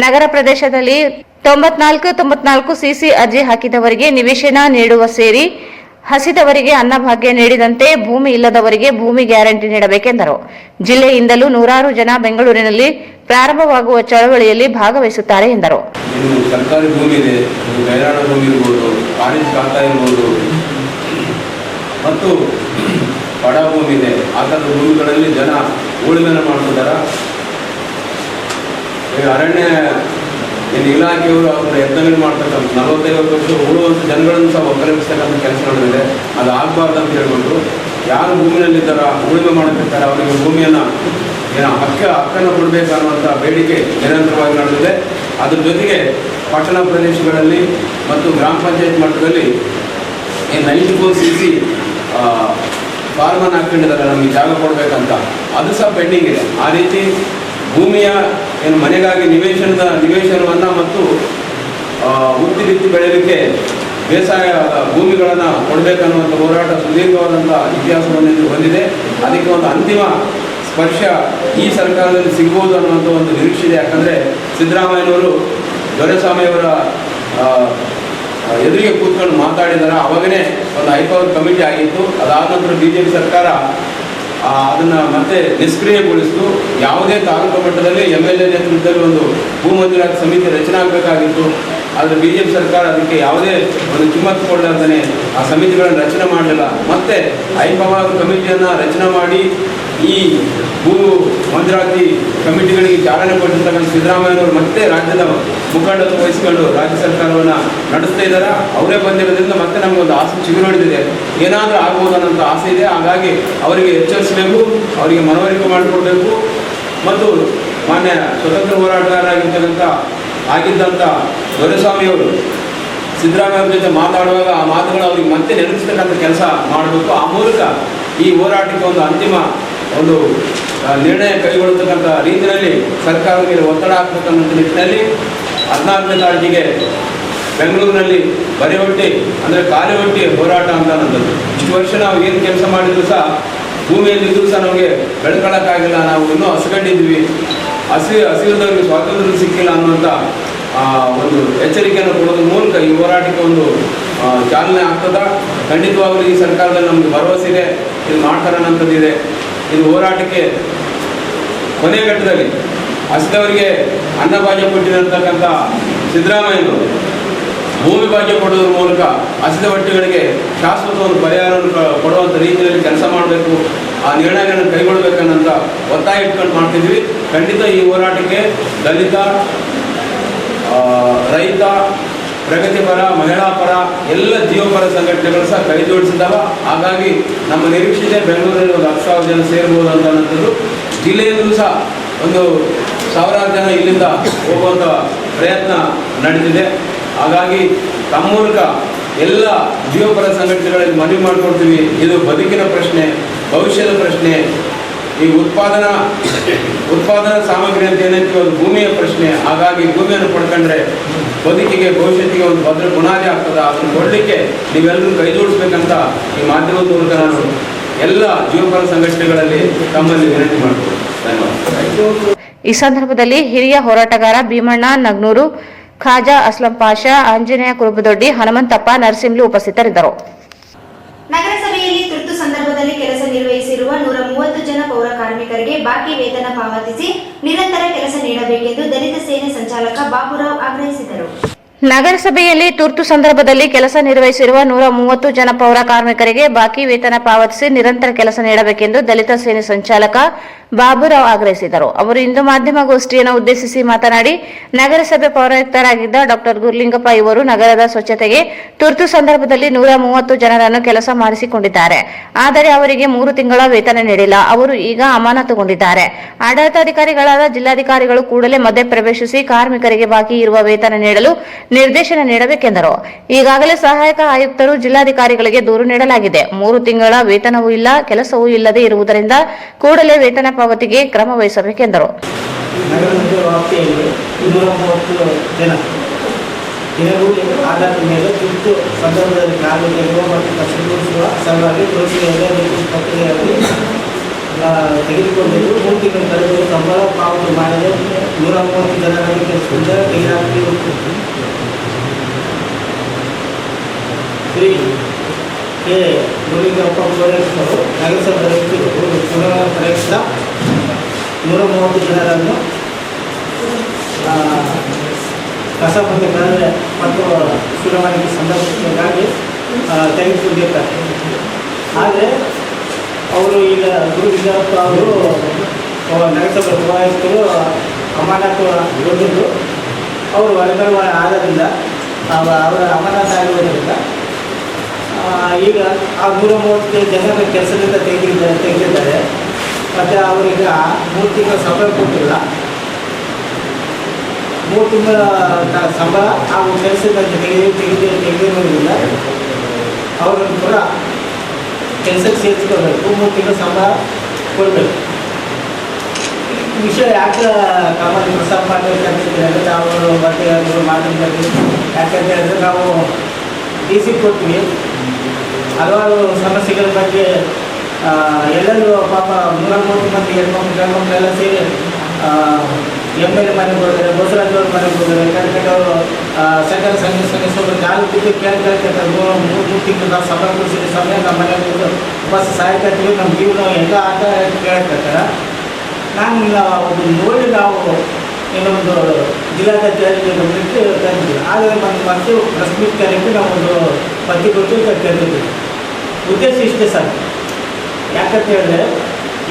ನಗರ ಪ್ರದೇಶದಲ್ಲಿ 94 ಸಿಸಿ ಅರ್ಜಿ ಹಾಕಿದವರಿಗೆ ನಿವೇಶನ ನೀಡುವ ಸೇರಿ ಹಸಿದವರಿಗೆ ಅನ್ನಭಾಗ್ಯ ನೀಡಿದಂತೆ ಭೂಮಿ ಇಲ್ಲದವರಿಗೆ ಭೂಮಿ ಗ್ಯಾರಂಟಿ ನೀಡಬೇಕೆಂದರು. ಜಿಲ್ಲೆಯಿಂದಲೂ 100 ಜನ ಬೆಂಗಳೂರಿನಲ್ಲಿ ಪ್ರಾರಂಭವಾಗುವ ಚಳವಳಿಯಲ್ಲಿ ಭಾಗವಹಿಸುತ್ತಾರೆ ಎಂದರು. ಸರ್ಕಾರಿ ಭೂಮಿ ಇದೆ, ಗೈರಾಣ ಭೂಮಿ ಇರ್ಬೋದು, ಕಾಲೇಜ್ ಖಾತಾ ಇರ್ಬೋದು, ಮತ್ತು ಬಡ ಭೂಮಿ ಇದೆ. ಆ ಥರದ ಭೂಮಿಗಳಲ್ಲಿ ಜನ ಉಳುಮೆಯನ್ನು ಮಾಡ್ತಿದ್ದಾರೆ. ಈಗ ಅರಣ್ಯ ಇಲಾಖೆಯವರು ಅದನ್ನು ಯತ್ನಗಳು ಮಾಡ್ತಕ್ಕಂಥ 40-50 ವರ್ಷ ಉಳುವಂಥ ಜನಗಳನ್ನು ಸಹ ಒಕ್ಕಲಿಸ್ತಕ್ಕಂಥ ಕೆಲಸ ನಡೆದಿದೆ. ಅದು ಆಗಬಾರ್ದು ಅಂತ ಹೇಳ್ಬಿಟ್ಟು ಯಾರು ಭೂಮಿನಲ್ಲಿದ್ದಾರ ಉಳುಮೆ ಮಾಡುತ್ತಿರ್ತಾರೆ ಅವರಿಗೆ ಭೂಮಿಯನ್ನು ಹಕ್ಕನ್ನು ಕೊಡಬೇಕು ಅನ್ನುವಂಥ ಬೇಡಿಕೆ ನಿರಂತರವಾಗಿ ನಡೆದಿದೆ. ಅದ್ರ ಜೊತೆಗೆ ಪಟ್ಟಣ ಪ್ರದೇಶಗಳಲ್ಲಿ ಮತ್ತು ಗ್ರಾಮ ಪಂಚಾಯತ್ ಮಟ್ಟದಲ್ಲಿ 94 CC ಫಾರ್ಮನ್ನು ಹಾಕ್ಕೊಂಡಿದ್ದಾರೆ ನಮಗೆ ಜಾಗ ಕೊಡಬೇಕಂತ, ಅದು ಸಹ ಪೆಂಡಿಂಗ್ ಇದೆ. ಆ ರೀತಿ ಭೂಮಿಯ ಮನೆಗಾಗಿ ನಿವೇಶನವನ್ನು ಮತ್ತು ಉತ್ತಿ ಬಿತ್ತಿ ಬೆಳೆಯಲಿಕ್ಕೆ ಬೇಸಾಯ ಭೂಮಿಗಳನ್ನು ಕೊಡಬೇಕನ್ನುವಂಥ ಹೋರಾಟ ಸುದೀರ್ಘವಾದಂಥ ಇತಿಹಾಸವನ್ನು ಹೊಂದಿದೆ. ಅದಕ್ಕೆ ಒಂದು ಅಂತಿಮ ಸ್ಪರ್ಶ ಈ ಸರ್ಕಾರದಲ್ಲಿ ಸಿಗ್ಬೋದು ಅನ್ನುವಂಥ ಒಂದು ನಿರೀಕ್ಷೆ ಇದೆ. ಯಾಕಂದರೆ ಸಿದ್ದರಾಮಯ್ಯನವರು ದೊರೆಸ್ವಾಮಿಯವರ ಎದುರಿಗೆ ಕೂತ್ಕೊಂಡು ಮಾತಾಡಿದ್ದಾರೆ. ಅವಾಗನೇ ಒಂದು ಹೈಪವರ್ ಕಮಿಟಿ ಆಗಿತ್ತು. ಅದಾದ ನಂತರ BJP ಸರ್ಕಾರ ಅದನ್ನು ಮತ್ತೆ ನಿಷ್ಕ್ರಿಯಗೊಳಿಸಿತು. ಯಾವುದೇ ತಾಲೂಕು ಮಟ್ಟದಲ್ಲಿ MLA ನೇತೃತ್ವದಲ್ಲಿ ಒಂದು ಭೂ ಮಂಜೂರಾತಿ ಸಮಿತಿ ರಚನೆ ಆಗಬೇಕಾಗಿತ್ತು. ಆದರೆ BJP ಸರ್ಕಾರ ಅದಕ್ಕೆ ಯಾವುದೇ ಒಂದು ಕಿಮ್ಮತ್ತು ಕೊಡಲಾರ್ದೇ ಆ ಸಮಿತಿಗಳನ್ನು ರಚನೆ ಮಾಡಲಿಲ್ಲ. ಮತ್ತೆ ಹೈಪವರ್ ಕಮಿಟಿಯನ್ನು ರಚನೆ ಮಾಡಿ ಈ ಭೂ ಮಂಜೂರಾತಿ ಕಮಿಟಿಗಳಿಗೆ ಚಾಲನೆ ಕೊಟ್ಟಿರ್ತಕ್ಕಂಥ ಸಿದ್ದರಾಮಯ್ಯನವರು ಮತ್ತೆ ರಾಜ್ಯದ ಮುಖಂಡತ್ವ ವಹಿಸಿಕೊಂಡು ರಾಜ್ಯ ಸರ್ಕಾರವನ್ನು ನಡೆಸ್ತಾ ಇದ್ದಾರೆ. ಅವರೇ ಬಂದಿರೋದ್ರಿಂದ ಮತ್ತೆ ನಮಗೊಂದು ಆಸೆ ಚಿಗುರೊಡೆದಿದೆ, ಏನಾದರೂ ಆಗ್ಬೋದು ಅನ್ನೋಂಥ ಆಸೆ ಇದೆ. ಹಾಗಾಗಿ ಅವರಿಗೆ ಎಚ್ಚರಿಸಬೇಕು, ಅವರಿಗೆ ಮನವರಿಕೆ ಮಾಡಿಕೊಡ್ಬೇಕು. ಮತ್ತು ಮಾನ್ಯ ಸ್ವತಂತ್ರ ಹೋರಾಟಗಾರರಾಗಿದ್ದಂಥ ದೊರೆಸ್ವಾಮಿಯವರು ಸಿದ್ದರಾಮಯ್ಯ ಜೊತೆ ಮಾತಾಡುವಾಗ ಆ ಮಾತುಗಳು ಅವ್ರಿಗೆ ಮತ್ತೆ ನೆನಪಿಸ್ತಕ್ಕಂಥ ಕೆಲಸ ಮಾಡಬೇಕು. ಆ ಮೂಲಕ ಈ ಹೋರಾಟಕ್ಕೆ ಒಂದು ಅಂತಿಮ ಒಂದು ನಿರ್ಣಯ ಕೈಗೊಳ್ಳತಕ್ಕಂಥ ರೀತಿಯಲ್ಲಿ ಸರ್ಕಾರದ ಮೇಲೆ ಒತ್ತಡ ಹಾಕತಕ್ಕಂಥ ನಿಟ್ಟಿನಲ್ಲಿ 14ನೇ ತಾರೀಕಿಗೆ ಬೆಂಗಳೂರಿನಲ್ಲಿ ಬರೆಹೊಟ್ಟಿ ಅಂದರೆ ಖಾಲಿ ಹೋರಾಟ ಅಂತ ಅನ್ನೋದು. ಇಷ್ಟು ವರ್ಷ ನಾವು ಏನು ಕೆಲಸ ಮಾಡಿದ್ರು ಸಹ ಭೂಮಿಯಲ್ಲಿದ್ದು ಸಹ ನಮಗೆ ಬೆಳ್ಕೊಳ್ಳೋಕ್ಕಾಗಿಲ್ಲ, ನಾವು ಇನ್ನೂ ಹಸಿಗಟ್ಟಿದ್ವಿ, ಹಸಿವಿದವರಿಗೆ ಸ್ವಾತಂತ್ರ್ಯ ಸಿಕ್ಕಿಲ್ಲ ಅನ್ನುವಂಥ ಒಂದು ಎಚ್ಚರಿಕೆಯನ್ನು ಕೊಡೋದ್ರ ಮೂಲಕ ಈ ಹೋರಾಟಕ್ಕೆ ಒಂದು ಚಾಲನೆ ಆಗ್ತದ. ಖಂಡಿತವಾಗಲೂ ಈ ಸರ್ಕಾರದಲ್ಲಿ ನಮಗೆ ಭರವಸೆ ಇದೆ, ಇದು ಮಾಡ್ತಾರೆ ಅನ್ನೋಂಥದ್ದಿದೆ. ಇದು ಹೋರಾಟಕ್ಕೆ ಕೊನೆ ಘಟ್ಟದಲ್ಲಿ ಹಸಿದವರಿಗೆ ಅನ್ನಭಾಗ್ಯ ಕೊಟ್ಟಿರತಕ್ಕಂಥ ಸಿದ್ದರಾಮಯ್ಯರು ಭೂಮಿ ಭಾಗ್ಯ ಕೊಡೋದ್ರ ಮೂಲಕ ಹಸಿದ ಹೊಟ್ಟೆಗಳಿಗೆ ಶಾಶ್ವತ ಒಂದು ಪರಿಹಾರವನ್ನು ಕೊಡುವಂಥ ರೀತಿಯಲ್ಲಿ ಕೆಲಸ ಮಾಡಬೇಕು, ಆ ನಿರ್ಣಯಗಳನ್ನು ಕೈಗೊಳ್ಳಬೇಕನ್ನಂತ ಒತ್ತಾಯ ಇಟ್ಕೊಂಡು ಮಾಡ್ತಿದ್ವಿ. ಖಂಡಿತ ಈ ಹೋರಾಟಕ್ಕೆ ದಲಿತ, ರೈತ, ಪ್ರಗತಿಪರ, ಮಹಿಳಾ ಪರ ಎಲ್ಲ ಜೀವಪರ ಸಂಘಟನೆಗಳು ಸಹ ಕೈ ಜೋಡಿಸಿದ್ದಾವೆ. ಹಾಗಾಗಿ ನಮ್ಮ ನಿರೀಕ್ಷೆ ಬೆಂಗಳೂರಲ್ಲಿ ಒಂದು 10,000 ಜನ ಸೇರ್ಬೋದು ಅಂತ ಅನ್ನೋದು. ಜಿಲ್ಲೆಯಲ್ಲೂ ಸಹ ಒಂದು 1000 ಜನ ಇಲ್ಲಿಂದ ಹೋಗುವಂಥ ಪ್ರಯತ್ನ ನಡೆದಿದೆ. ಹಾಗಾಗಿ ತಮ್ಮ ಮೂಲಕ ಎಲ್ಲ ಜೀವಪರ ಸಂಘಟನೆಗಳಲ್ಲಿ ಮನವಿ ಮಾಡಿಕೊಡ್ತೀವಿ. ಇದು ಬದುಕಿನ ಪ್ರಶ್ನೆ, ಭವಿಷ್ಯದ ಪ್ರಶ್ನೆ. ಈ ಉತ್ಪಾದನಾ ಸಾಮಗ್ರಿ ಅಂತ ಏನಂತೀವಿ, ಒಂದು ಭೂಮಿಯ ಪ್ರಶ್ನೆ. ಹಾಗಾಗಿ ಭೂಮಿಯನ್ನು ಪಡ್ಕೊಂಡ್ರೆ ಬದುಕಿಗೆ, ಭವಿಷ್ಯತ್ತಿಗೆ ಒಂದು ಭದ್ರ ಬುನಾದಿ ಆಗ್ತದೆ. ಅದನ್ನು ಕೊಡಲಿಕ್ಕೆ ನೀವೆಲ್ಲರೂ ಕೈ ಜೋಡಿಸ್ಬೇಕಂತ ಈ ಮಾಧ್ಯಮದ ಮೂಲಕ ನಾನು ಎಲ್ಲ ಜೀವಪರ ಸಂಘಟನೆಗಳಲ್ಲಿ ತಮ್ಮಲ್ಲಿ ವಿನಂತಿ ಮಾಡ್ತೀನಿ. ಧನ್ಯವಾದ. ಈ ಸಂದರ್ಭದಲ್ಲಿ ಹಿರಿಯ ಹೋರಾಟಗಾರ ಭೀಮಣ್ಣ ನಗ್ನೂರು, ಖಾಜಾ ಅಸ್ಲಂ ಪಾಷಾ, ಆಂಜನೇಯ ಕುರುಬದೊಡ್ಡಿ, ಹನುಮಂತಪ್ಪ, ನರಸಿಂಹಲು ಉಪಸ್ಥಿತರಿದ್ದರು. ನಗರಸಭೆಯಲ್ಲಿ ತುರ್ತು ಸಂದರ್ಭದಲ್ಲಿ ಕೆಲಸ ನಿರ್ವಹಿಸಿರುವ 130 ಜನ ಪೌರ ಕಾರ್ಮಿಕರಿಗೆ ಬಾಕಿ ವೇತನ ಪಾವತಿಸಿ ನಿರಂತರ ಕೆಲಸ ನೀಡಬೇಕೆಂದು ದಲಿತ ಸೇನೆ ಸಂಚಾಲಕ ಬಾಬುರಾವ್ ಆಗ್ರಹಿಸಿದರು. ನಗರಸಭೆಯಲ್ಲಿ ತುರ್ತು ಸಂದರ್ಭದಲ್ಲಿ ಕೆಲಸ ನಿರ್ವಹಿಸಿರುವ 130 ಜನ ಪೌರ ಕಾರ್ಮಿಕರಿಗೆ ಬಾಕಿ ವೇತನ ಪಾವತಿಸಿ ನಿರಂತರ ಕೆಲಸ ನೀಡಬೇಕೆಂದು ದಲಿತ ಸೇನೆ ಸಂಚಾಲಕ ಬಾಬುರಾವ್ ಆಗ್ರಹಿಸಿದರು. ಅವರು ಇಂದು ಮಾಧ್ಯಮಗೋಷ್ಠಿಯನ್ನು ಉದ್ದೇಶಿಸಿ ಮಾತನಾಡಿ, ನಗರಸಭೆ ಪೌರಾಯುಕ್ತರಾಗಿದ್ದ ಡಾಕ್ಟರ್ ಗುರುಲಿಂಗಪ್ಪ ಇವರು ನಗರದ ಸ್ವಚ್ಛತೆಗೆ ತುರ್ತು ಸಂದರ್ಭದಲ್ಲಿ 130 ಜನರನ್ನು ಕೆಲಸ ಮಾಡಿಸಿಕೊಂಡಿದ್ದಾರೆ. ಆದರೆ ಅವರಿಗೆ 3 ತಿಂಗಳ ವೇತನ ನೀಡಿಲ್ಲ. ಅವರು ಈಗ ಅಮಾನತುಗೊಂಡಿದ್ದಾರೆ. ಆಡಳಿತಾಧಿಕಾರಿಗಳಾದ ಜಿಲ್ಲಾಧಿಕಾರಿಗಳು ಕೂಡಲೇ ಮಧ್ಯಪ್ರವೇಶಿಸಿ ಕಾರ್ಮಿಕರಿಗೆ ಬಾಕಿ ಇರುವ ವೇತನ ನೀಡಲು ನಿರ್ದೇಶನ ನೀಡಬೇಕೆಂದರು. ಈಗಾಗಲೇ ಸಹಾಯಕ ಆಯುಕ್ತರು, ಜಿಲ್ಲಾಧಿಕಾರಿಗಳಿಗೆ ದೂರು ನೀಡಲಾಗಿದೆ. 3 ತಿಂಗಳ ವೇತನವೂ ಇಲ್ಲ, ಕೆಲಸವೂ ಇಲ್ಲದೆ ಇರುವುದರಿಂದ ಕೂಡಲೇ ವೇತನ ಪಾವತಿಗೆ ಕ್ರಮ ವಹಿಸಬೇಕೆಂದರು. ನಗರಸಭೆ ವ್ಯಾಪ್ತಿಯಲ್ಲಿ 230 ಜನ ದಿನಗೂಲಿ ಆಧಾರದ ಮೇಲೆ ತುರ್ತು ಸಂದರ್ಭದಲ್ಲಿ ಕಾರ್ಮಿಕರಿಗೆ ಮತ್ತು ಕಷ್ಟಗೊಳಿಸುವ ಸಲುವಾಗಿ ಪ್ರಕ್ರಿಯೆಯಲ್ಲಿ ತೆಗೆದುಕೊಂಡಿದ್ದು 3 ತಿಂಗಳ ತರಬೇತಿ ಸಂಬಳ ಪಾವತಿ ಮಾಡಿದ 130 ಜನರಿಗೆ ಕೆಲಸದಿಂದ ತೆಗೆದುಹಾಕಿ ಶ್ರೀ ಕೆ ಗುರುಲಿಂಗಪ್ಪ ಪೌರಾಯುಕ್ತರು ನಗರಸಭೆ ಪುನಃ 130 ಜನರನ್ನು ಕಸಪಂಚ ಕಾರ್ಯ ಮತ್ತು ಸುರವಾಣಿಗೆ ಸಂದರ್ಭಕ್ಕಾಗಿ ತೆಗೆದುಕೊಂಡಿರ್ತಾರೆ. ಆದರೆ ಅವರು ಈಗ ಗುರು ವಿದ್ಯಾವತ್ತು ಅವರು ನಗರಸಭೆ ಉಪಾಯುಕ್ತರು ಅಮಾನತು ದೊಡ್ಡದು ಅವರು ಹೊರಬರುವ ಆಧಾರದಿಂದ ಅವರ ಅಮಾನತು ಆಗಿರೋದ್ರಿಂದ ಈಗ ಆ 130 ಜನರ ಕೆಲಸದಿಂದ ತೆಗೆದಿದ್ದಾರೆ. ಮತ್ತು ಅವರೀಗ 3 ತಿಂಗಳ ಸಂಬಳ ಕೊಟ್ಟಿಲ್ಲ. 3 ತಿಂಗಳ ಸಂಬಳ ಹಾಗೂ ಕೆಲಸದಿಂದ ತೆಗೆದಿರೋದ್ರಿಂದ ಅವರನ್ನು ಕೂಡ ಕೆಲಸಕ್ಕೆ ಸೇರಿಸ್ಕೋಬೇಕು. 3 ತಿಂಗಳ ಸಂಬಳ ಕೊಡಬೇಕು. ವಿಷಯ ಯಾಕೆ ಕಾಮಾಲಿ ಪ್ರಸ್ತಾಪ ಮಾಡಬೇಕಂತಿದ್ರೆ ನಾವು ಮತ್ತೆ ಮಾತಾಡಿದ್ವಿ. ಯಾಕಂತ ಹೇಳಿದ್ರೆ ನಾವು DC ಕೊಡ್ತೀವಿ, ಹಲವಾರು ಸಮಸ್ಯೆಗಳ ಬಗ್ಗೆ ಎಲ್ಲರೂ ಪಾಪ 130 ಮಂದಿ ಹೆಣ್ಮಕ್ಳೆಲ್ಲ ಸೇರಿ MLA ಮನೆಗೆ ಹೋದರೆ, ಬಸವರಾಜವ್ರ ಮನೆಗೆ ಹೋದರೆ, ಕರ್ಕಂಡವರು ಸಕಲ ಸಂಘ ಕಾಲು ತಿಂದು ಕೇಳ್ತಾರೆ 3 ತಿಂಗಳು ನಾವು ಸಂಬಳ ಕೊಡಿಸಿದ ಸಮಯ ನಮ್ಮ ಮನೆಗೆ ಬಸ್ ಸಹಾಯಕತ್ತೀವಿ, ನಮ್ಮ ಜೀವನ ಎಲ್ಲ ಆಟ ಕೇಳ್ತಾರೆ. ನಾನು ನೋಡಿ ನಾವು ಇನ್ನೊಂದು ಜಿಲ್ಲಾಧಿಕಾರಿಗೆ ಬಂದಿಟ್ಟು ತಂದಿದ್ವಿ. ಆದರೆ ಮತ್ತೆ ಪ್ರೆಸ್ ಮೀಟ್ ಕರೆಕ್ಟ್ ನಾವು ಒಂದು ಪತ್ತಿ ಕೊಟ್ಟು ಕರೆದಿದ್ವಿ. ಉದ್ದೇಶ ಇಷ್ಟೇ ಸರ್. ಯಾಕಂತ ಹೇಳಿದ್ರೆ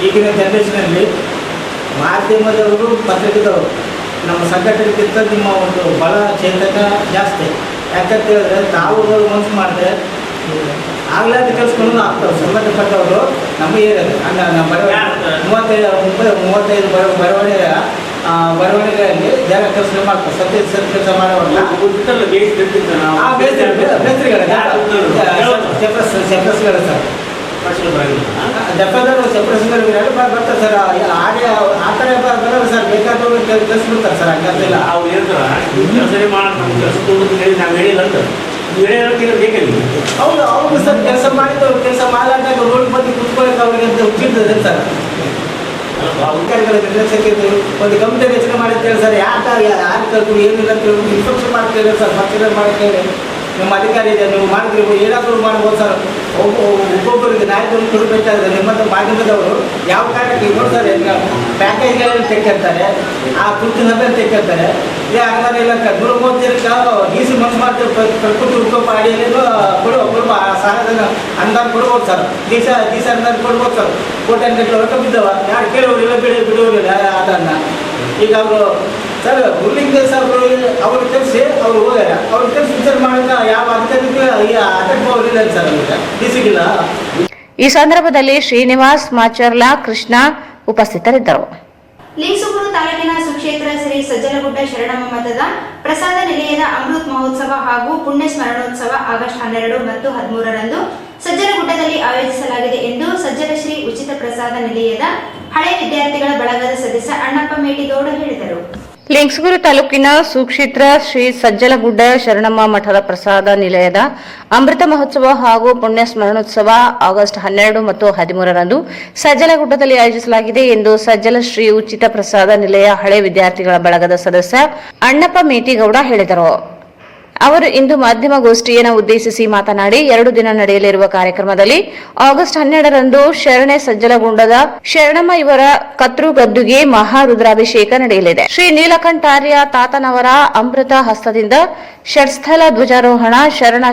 ಈಗಿನ ಜನ್ರೇಷನಲ್ಲಿ ಮಾಧ್ಯಮದವರು ಪತ್ರಿಕೆದವರು ನಮ್ಮ ಸಂಘಟನೆಗಿಂತ ನಿಮ್ಮ ಒಂದು ಬಲ ಚೇತನ ಜಾಸ್ತಿ. ಯಾಕಂತ ಹೇಳಿದ್ರೆ ತಾವುಗಳು ಮನಸ್ಸು ಮಾಡಿದ್ರೆ ಆಗ್ಲಾದ ಕೆಲಸಗಳನ್ನು ಆಗ್ತವೆ. ಸಂಬಂಧಪಟ್ಟವರು ನಮ್ಮ ಏರಿಯಾದ ನಮ್ಮ ಬರವಣಿಗೆ 35 ಬರವಣಿಗೆಯಲ್ಲಿ ಜಾಗ ಕೆಲಸ ಮಾಡ್ತಾರೆ. ಸತ್ಯ ಕೆಲಸ ಮಾಡುವಾಗ ಸೆಪ್ರೆಸ್ಗಳು ಸರ್ ಜಪ್ಪದವರು ಸೆಪ್ರೆಸ್ಗಳು ಬರ್ತಾರೆ ಸರ್. ಹಾಗೆ ಆ ಥರ ಬರೋಲ್ಲ ಸರ್. ಬೇಕಾದವರು ಕೆಲಸ ಬಿಡ್ತಾರೆ ಸರ್. ಹಂಗಂತಿಲ್ಲ ಅವ್ರು ಹೇಳ್ತಾರೆ ಕೆಲಸ ಮಾಡೋಣ, ನಮ್ಮ ಕೆಲಸ ಹೇಳಿ ನಾವು ಹೇಳಿಲ್ಲ ಅಂತ ಹೌದು. ಅವ್ರು ಸರ್ ಕೆಲಸ ಮಾಡಿದವ್ರು ಕೆಲಸ ಮಾಡಲಾರ್ದಾಗ ರೋಡ್ ಬಂದು ಕುತ್ಕೊಳ್ಳೋಕೆ ಅವ್ರಿಗೆ ಅಂತ ಉಚ್ಚಿರ್ತದೆ ಸರ್. ಅಧಿಕಾರಿಗಳ ನಿರ್ಲಕ್ಷ್ಯಕ್ಕೆ ಒಂದು ಕಂಪ್ನಿ ರಚನೆ ಮಾಡಿರ್ತೇವೆ ಸರ್. ಯಾರು ಕಲ್ತು ಏನಿಲ್ಲ ಅಂತ ಹೇಳಿ ಇನ್ಸ್ಟ್ರಕ್ಷನ್ ಮಾಡ್ತೇವೆ ಸರ್. ಮತ್ತೆ ಮಾಡ್ತೇವೆ ನಿಮ್ಮ ಅಧಿಕಾರಿ ಇದೆ, ನೀವು ಮಾಡಿದ್ರಿ ಏನಾದರೂ ಮಾಡ್ಬೋದು ಸರ್. ಒಬ್ಬೊಬ್ಬರಿಗೆ ನಾಯಕರು ಕೊಡಬೇಕಾದ್ರೆ ನಿಮ್ಮಂಥ ಮಾಧ್ಯಮದವರು ಯಾವ ಕಾರಣಕ್ಕೆ ನೋಡ್ತಾರೆ, ಪ್ಯಾಕೇಜ್ಗಳನ್ನು ತೆಕ್ಕಿರ್ತಾರೆ, ಆ ತುರ್ತಿನಂತ ತೆಕ್ಕಿರ್ತಾರೆ. ಇದೇ ಅನುಮಾನ ಇಲ್ಲ. 130 ಜನಕ್ಕೆ DC ಮನಸ್ಸು ಮಾಡ್ತಾರೆ. ಪ್ರಕೃತಿ ಉಪಯೋಗ ಅಡಿಯಲ್ಲಿ ಕೊಡುವ ಸಹಾಯಧನ ಅನುದಾನ ಕೊಡ್ಬೋದು ಸರ್. ದಿವಸ ಅನುದಾನ ಕೊಡ್ಬೋದು ಸರ್. ಕೋಟ್ಯಾಂಗಟ್ಟಲೆ ರೊಕ್ಕ ಬಿದ್ದವ, ಯಾರು ಕೇಳೋರಿಲ್ಲ, ಬಿಡುವರಿಲ್ಲ ಅದನ್ನ. ಈಗ ಅವರು ಸರ್ ಗುರುಲಿಂಗ ಸಾಹೇಬರು ಅವ್ರ ಕಳಿಸಿ ಅವ್ರು ಹೋಗ್ಯಾರ. ಅವ್ರ ಕಳಿಸಿ ವಿಚಾರ ಮಾಡಿದ ಯಾವ ಅಧಿಕಾರಿಗೆ ಅಟೆಂಡ್ ಅವರಿಲ್ಲ ಸರ್. ಅವ್ರಿಗೆ DCಗಿಲ್ಲ. ಈ ಸಂದರ್ಭದಲ್ಲಿ ಶ್ರೀನಿವಾಸ್ ಮಾಚರ್ಲಾ, ಕೃಷ್ಣ ಉಪಸ್ಥಿತರಿದ್ದರು. ಲಿಂಗಸೂರು ತಾಲೂಕಿನ ಸುಕ್ಷೇತ್ರ ಶ್ರೀ ಸಜ್ಜಲಗುಡ್ಡ ಶರಣಮ್ಮ ಮಠದ ಪ್ರಸಾದ ನಿಲಯದ ಅಮೃತ್ ಮಹೋತ್ಸವ ಹಾಗೂ ಪುಣ್ಯ ಸ್ಮರಣೋತ್ಸವ ಆಗಸ್ಟ್ 12 ಮತ್ತು 13ರಂದು ಸಜ್ಜಲಗುಡ್ಡದಲ್ಲಿ ಆಯೋಜಿಸಲಾಗಿದೆ ಎಂದು ಸಜ್ಜಲಶ್ರೀ ಉಚಿತ ಪ್ರಸಾದ ನಿಲಯದ ಹಳೆ ವಿದ್ಯಾರ್ಥಿಗಳ ಬಳಗದ ಸದಸ್ಯ ಅಣ್ಣಪ್ಪ ಮೇಟಿಗೌಡ ಹೇಳಿದರು. ಲಿಂಗಸೂರು ತಾಲೂಕಿನ ಸುಕ್ಷೇತ್ರ ಶ್ರೀ ಸಜ್ಜಲಗುಡ್ಡ ಶರಣಮ್ಮ ಮಠದ ಪ್ರಸಾದ ನಿಲಯದ ಅಮೃತ ಮಹೋತ್ಸವ ಹಾಗೂ ಪುಣ್ಯ ಸ್ಮರಣೋತ್ಸವ ಆಗಸ್ಟ್ 12 ಮತ್ತು 13ರಂದು ಸಜ್ಜಲಗುಡ್ಡದಲ್ಲಿ ಆಯೋಜಿಸಲಾಗಿದೆ ಎಂದು ಸಜ್ಜಲಶ್ರೀ ಉಚಿತ ಪ್ರಸಾದ ನಿಲಯ ಹಳೆ ವಿದ್ಯಾರ್ಥಿಗಳ ಬಳಗದ ಸದಸ್ಯ ಅಣ್ಣಪ್ಪ ಮೇಟಿಗೌಡ ಹೇಳಿದರು. ಅವರು ಇಂದು ಮಾಧ್ಯಮಗೋಷ್ಠಿಯನ್ನು ಉದ್ದೇಶಿಸಿ ಮಾತನಾಡಿ 2 ದಿನ ನಡೆಯಲಿರುವ ಕಾರ್ಯಕ್ರಮದಲ್ಲಿ ಆಗಸ್ಟ್ 12ರಂದು ಶರಣೆ ಸಜ್ಜಲಗುಂಡದ ಶರಣಮ್ಮ ಇವರ ಕತ್ರುಗದ್ದುಗೆ ಮಹಾರುದ್ರಾಭಿಷೇಕ ನಡೆಯಲಿದೆ. ಶ್ರೀ ನೀಲಕಂಠಾರ್ಯ ತಾತನವರ ಅಮೃತ ಹಸ್ತದಿಂದ ಷಟ್ಸ್ಥಲ ಧ್ವಜಾರೋಹಣ,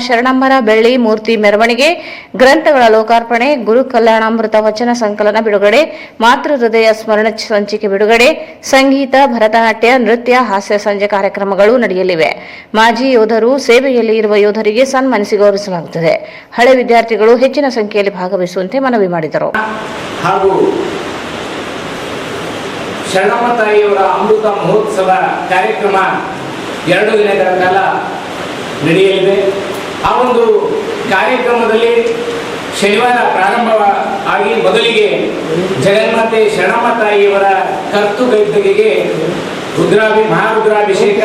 ಶರಣಮ್ಮರ ಬೆಳ್ಳಿ ಮೂರ್ತಿ ಮೆರವಣಿಗೆ, ಗ್ರಂಥಗಳ ಲೋಕಾರ್ಪಣೆ, ಗುರು ಕಲ್ಯಾಣಾಮೃತ ವಚನ ಸಂಕಲನ ಬಿಡುಗಡೆ, ಮಾತೃ ಹೃದಯ ಸ್ಮರಣ ಸಂಚಿಕೆ ಬಿಡುಗಡೆ, ಸಂಗೀತ, ಭರತನಾಟ್ಯ, ನೃತ್ಯ, ಹಾಸ್ಯ ಸಂಜೆ ಕಾರ್ಯಕ್ರಮಗಳು ನಡೆಯಲಿವೆ. ಮಾಜಿ ಯೋಧರು, ಸೇವೆಯಲ್ಲಿ ಇರುವ ಯೋಧರಿಗೆ ಸನ್ಮಾನಿಸಿ ಗೌರವಿಸಲಾಗುತ್ತದೆ. ಹಳೆ ವಿದ್ಯಾರ್ಥಿಗಳು ಹೆಚ್ಚಿನ ಸಂಖ್ಯೆಯಲ್ಲಿ ಭಾಗವಹಿಸುವಂತೆ ಮನವಿ ಮಾಡಿದರು. ಹಾಗೂ ಶರಣಮ್ಮ ತಾಯಿಯವರ ಅಮೃತ ಮಹೋತ್ಸವ ಕಾರ್ಯಕ್ರಮ 2 ದಿನಗಳ ಕಾಲ ನಡೆಯಲಿದೆ. ಆ ಒಂದು ಕಾರ್ಯಕ್ರಮದಲ್ಲಿ ಶನಿವಾರ ಪ್ರಾರಂಭ ಆಗಿ ಮೊದಲಿಗೆ ಜಗನ್ಮಾತೆ ಶರಣಮ್ಮ ತಾಯಿಯವರ ಕರ್ತುಗದ್ದುಗೆಗೆ ಮಹಾರುದ್ರಾಭಿಷೇಕ,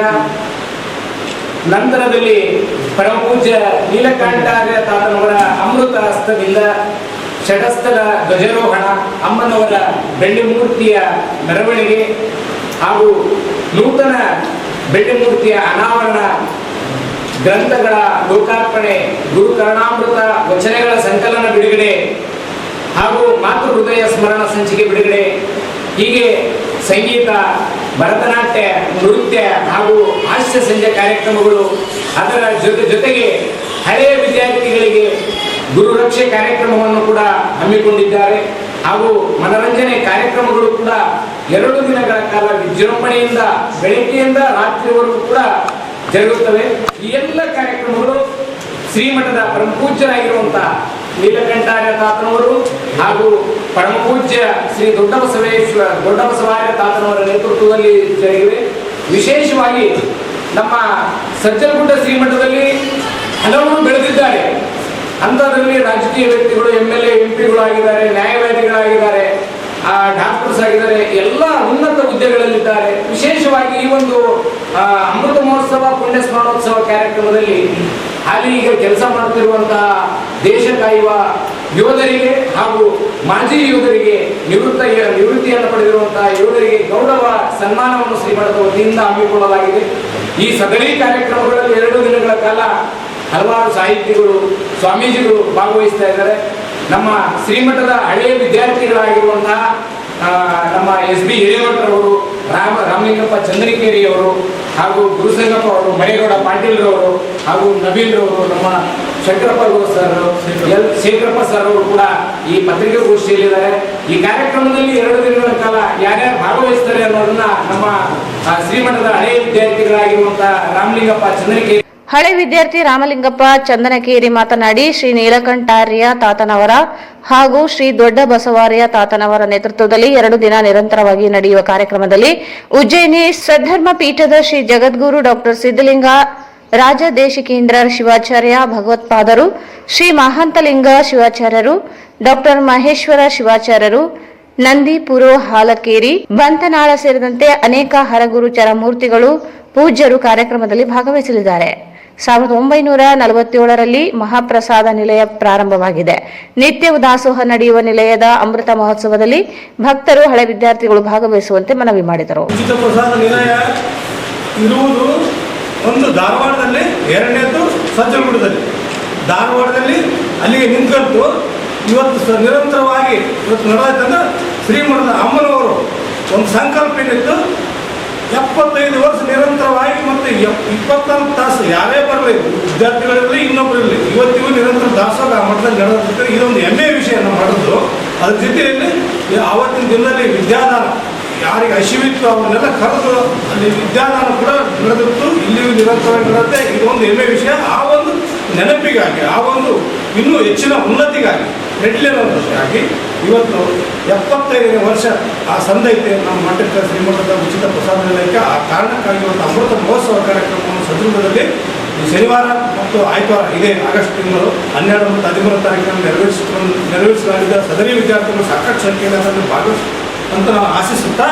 ನಂತರದಲ್ಲಿ ಪರಮಪೂಜ್ಯ ನೀಲಕಂಠಾರ್ಯ ತಾತನವರ ಅಮೃತ ಹಸ್ತದಿಂದ ಷಟಸ್ಥಲ ಧ್ವಜಾರೋಹಣ, ಅಮ್ಮನವರ ಬೆಳ್ಳಿ ಮೂರ್ತಿಯ ಮೆರವಣಿಗೆ ಹಾಗೂ ನೂತನ ಬೆಳ್ಳಿ ಮೂರ್ತಿಯ ಅನಾವರಣ, ಗ್ರಂಥಗಳ ಲೋಕಾರ್ಪಣೆ, ಗುರು ಕರ್ಣಾಮೃತ ವಚನಗಳ ಸಂಕಲನ ಬಿಡುಗಡೆ ಹಾಗೂ ಮಾತೃ ಹೃದಯ ಸ್ಮರಣ ಸಂಚಿಕೆ ಬಿಡುಗಡೆ, ಹೀಗೆ ಸಂಗೀತ, ಭರತನಾಟ್ಯ, ನೃತ್ಯ ಹಾಗೂ ಹಾಸ್ಯ ಸಂಜೆ ಕಾರ್ಯಕ್ರಮಗಳು, ಅದರ ಜೊತೆಗೆ ಹಳೆಯ ವಿದ್ಯಾರ್ಥಿಗಳಿಗೆ ಗುರು ರಕ್ಷೆ ಕಾರ್ಯಕ್ರಮವನ್ನು ಕೂಡ ಹಮ್ಮಿಕೊಂಡಿದ್ದಾರೆ. ಹಾಗೂ ಮನರಂಜನೆ ಕಾರ್ಯಕ್ರಮಗಳು ಕೂಡ 2 ದಿನಗಳ ಕಾಲ ವಿಜೃಂಭಣೆಯಿಂದ ಬೆಳಗ್ಗೆಯಿಂದ ರಾತ್ರಿವರೆಗೂ ಕೂಡ ಜರುಗುತ್ತವೆ. ಈ ಎಲ್ಲ ಕಾರ್ಯಕ್ರಮಗಳು ಶ್ರೀಮಠದ ಪರಮಪೂಜ್ಯರಾಗಿರುವಂತಹ ನೀಲಕಂಠಾರ್ಯ ತಾತನವರು ಹಾಗೂ ಪರಮಪೂಜ್ಯ ಶ್ರೀ ದೊಡ್ಡ ಬಸವಾರ್ಯ ತಾತನವರ ನೇತೃತ್ವದಲ್ಲಿ ಜರುಗಿವೆ. ವಿಶೇಷವಾಗಿ ನಮ್ಮ ಸಜ್ಜನಗುಡ್ಡ ಶ್ರೀಮಠದಲ್ಲಿ ಹಲವರು ಬೆಳೆದಿದ್ದಾರೆ. ಅಂಥದ್ರಲ್ಲಿ ರಾಜಕೀಯ ವ್ಯಕ್ತಿಗಳು, MLA, MP ಆಗಿದ್ದಾರೆ, ನ್ಯಾಯವಾದಿಗಳಾಗಿದ್ದಾರೆ, ಡಾಕ್ಟರ್ಸ್ ಆಗಿದ್ದಾರೆ, ಎಲ್ಲ ಉನ್ನತ ಹುದ್ದೆಗಳಲ್ಲಿದ್ದಾರೆ. ವಿಶೇಷವಾಗಿ ಈ ಒಂದು ಅಮೃತ ಮಹೋತ್ಸವ ಪುಣ್ಯ ಸ್ಮರಣೋತ್ಸವ ಕಾರ್ಯಕ್ರಮದಲ್ಲಿ ಅಲ್ಲಿ ಈಗ ಕೆಲಸ ಮಾಡುತ್ತಿರುವಂತಹ ದೇಶ ಕಾಯುವ ಯೋಧರಿಗೆ ಹಾಗೂ ಮಾಜಿ ಯೋಧರಿಗೆ ನಿವೃತ್ತಿಯನ್ನು ಪಡೆದಿರುವಂತಹ ಯೋಧರಿಗೆ ಗೌರವ ಸನ್ಮಾನವನ್ನು ಶ್ರೀಮಠದ ವತಿಯಿಂದ ಹಮ್ಮಿಕೊಳ್ಳಲಾಗಿದೆ. ಈ ಸದರಿ ಕಾರ್ಯಕ್ರಮಗಳಲ್ಲಿ 2 ದಿನಗಳ ಕಾಲ ಹಲವಾರು ಸಾಹಿತಿಗಳು, ಸ್ವಾಮೀಜಿಗಳು ಭಾಗವಹಿಸ್ತಾ ಇದ್ದಾರೆ. ನಮ್ಮ ಶ್ರೀಮಠದ ಹಳೆಯ ವಿದ್ಯಾರ್ಥಿಗಳಾಗಿರುವಂತಹ ನಮ್ಮ SB ಹಿರೇಮಠರವರು, ರಾಮಲಿಂಗಪ್ಪ ಚಂದ್ರಿಕೇರಿಯವರು ಹಾಗೂ ಗುರುಸಂಗಪ್ಪ ಅವರು, ಮರೇಗೌಡ ಪಾಟೀಲ್ರವರು ಹಾಗೂ ನವೀನ್ರವರು, ನಮ್ಮ ಶಂಕರಪ್ಪ ಸರ್, ಶೇಖರಪ್ಪ ಸರ್ ಅವರು ಕೂಡ ಈ ಪತ್ರಿಕಾಗೋಷ್ಠಿಯಲ್ಲಿದ್ದಾರೆ. ಈ ಕಾರ್ಯಕ್ರಮದಲ್ಲಿ 2 ದಿನಗಳ ಕಾಲ ಯಾರ್ಯಾರು ಭಾಗವಹಿಸ್ತಾರೆ ಅನ್ನೋದನ್ನ ನಮ್ಮ ಶ್ರೀಮಠದ ಹಳೆಯ ವಿದ್ಯಾರ್ಥಿಗಳಾಗಿರುವಂತಹ ರಾಮಲಿಂಗಪ್ಪ ಚಂದ್ರಿಕೇರಿ ಹಳೆ ವಿದ್ಯಾರ್ಥಿ ರಾಮಲಿಂಗಪ್ಪ ಚಂದನಕೇರಿ ಮಾತನಾಡಿ, ಶ್ರೀ ನೀಲಕಂಠಾರ್ಯ ತಾತನವರ ಹಾಗೂ ಶ್ರೀ ದೊಡ್ಡ ಬಸವಾರ್ಯ ತಾತನವರ ನೇತೃತ್ವದಲ್ಲಿ 2 ದಿನ ನಿರಂತರವಾಗಿ ನಡೆಯುವ ಕಾರ್ಯಕ್ರಮದಲ್ಲಿ ಉಜ್ಜಯಿನಿ ಸದ್ಧರ್ಮ ಪೀಠದ ಶ್ರೀ ಜಗದ್ಗುರು ಡಾಕ್ಟರ್ ಸಿದ್ಧಲಿಂಗ ರಾಜದೇಶಿಕೇಂದ್ರ ಶಿವಾಚಾರ್ಯ ಭಗವತ್ಪಾದರು, ಶ್ರೀ ಮಹಾಂತಲಿಂಗ ಶಿವಾಚಾರ್ಯರು, ಡಾಕ್ಟರ್ ಮಹೇಶ್ವರ ಶಿವಾಚಾರ್ಯರು, ನಂದಿಪುರು ಹಾಲಕೇರಿ, ಬಂತನಾಳ ಸೇರಿದಂತೆ ಅನೇಕ ಹರಗುರು ಚರಮೂರ್ತಿಗಳು ಪೂಜ್ಯರು ಕಾರ್ಯಕ್ರಮದಲ್ಲಿ ಭಾಗವಹಿಸಲಿದ್ದಾರೆ. 1947ರಲ್ಲಿ ಮಹಾಪ್ರಸಾದ ನಿಲಯ ಪ್ರಾರಂಭವಾಗಿದೆ. ನಿತ್ಯ ದಾಸೋಹ ನಡೆಯುವ ನಿಲಯದ ಅಮೃತ ಮಹೋತ್ಸವದಲ್ಲಿ ಭಕ್ತರು, ಹಳೆ ವಿದ್ಯಾರ್ಥಿಗಳು ಭಾಗವಹಿಸುವಂತೆ ಮನವಿ ಮಾಡಿದರು. ಉಚಿತ ಪ್ರಸಾದ ನಿಲಯ ಇರುವುದು ಒಂದು ಧಾರವಾಡದಲ್ಲಿ, 2ನೇದು ಸಜ್ಜನಗುಡ್ಡದಲ್ಲಿ. ಧಾರವಾಡದಲ್ಲಿ ಅಲ್ಲಿಗೆ ನಿಂತ್ಕೊಂಡು ಇವತ್ತು ನಿರಂತರವಾಗಿ ನಡೆದಂದ್ರೆ ಶ್ರೀಮಠದ ಅಮ್ಮನವರು ಒಂದು ಸಂಕಲ್ಪ ಏನಿತ್ತು, 75 ವರ್ಷ ನಿರಂತರವಾಗಿ ಮತ್ತು 24 ತಾಸು ಯಾರೇ ಬರಲಿ, ವಿದ್ಯಾರ್ಥಿಗಳಿರಲಿ, ಇನ್ನೊಬ್ಬರಿರಲಿ, ಇವತ್ತಿಗೂ ನಿರಂತರ ದಾಸೋಹ ಆ ಮಠದಲ್ಲಿ ನಡೆದಿರ್ತದೆ. ಇದೊಂದು ಹೆಮ್ಮೆಯ ವಿಷಯ ನಾವು ಮಾಡೋದು. ಅದ್ರ ಜೊತೆಯಲ್ಲಿ ಆವತ್ತಿನ ದಿನದಲ್ಲಿ ವಿದ್ಯಾದಾನ ಯಾರಿಗೆ ಹಸಿವಿತ್ತು ಅವನ್ನೆಲ್ಲ ಕರೆದು ಅಲ್ಲಿ ವಿದ್ಯಾದಾನ ಕೂಡ ನಡೆದಿತ್ತು. ಇಲ್ಲಿಯೂ ನಿರಂತರವಾಗಿ ನಡೆಯುತ್ತೆ. ಇದೊಂದು ಹೆಮ್ಮೆಯ ವಿಷಯ. ಆ ಒಂದು ನೆನಪಿಗಾಗಿ, ಆ ಒಂದು ಇನ್ನೂ ಹೆಚ್ಚಿನ ಉನ್ನತಿಗಾಗಿ ನೆಡ್ಲಿರೋದಕ್ಕಾಗಿ ಇವತ್ತು 75ನೇ ವರ್ಷ ಆ ಸಂದೈತೆ ನಮ್ಮ ಮಠಕ್ಕೆ, ಶ್ರೀಮಠದ ಉಚಿತ ಪ್ರಸಾದ ನಿಲಯಕ್ಕೆ. ಆ ಕಾರಣಕ್ಕಾಗಿ ಇವತ್ತು ಅಮೃತ ಮಹೋತ್ಸವ ಕಾರ್ಯಕ್ರಮವನ್ನು ಸದೃಢದಲ್ಲಿ ಶನಿವಾರ ಮತ್ತು ಆಯ್ತವಾರ, ಇದೇ ಆಗಸ್ಟ್ ತಿಂಗಳು 12 ಮತ್ತು 13 ತಾರೀಕಿನಲ್ಲಿ ನೆರವೇರಿಸಲಾಗಿದ್ದ ಸದರಿ ವಿದ್ಯಾರ್ಥಿಗಳು ಸಾಕಷ್ಟು ಸಂಖ್ಯೆಯಲ್ಲಿ ಅದನ್ನು ಅಂತ ನಾವು ಆಶಿಸುತ್ತಾ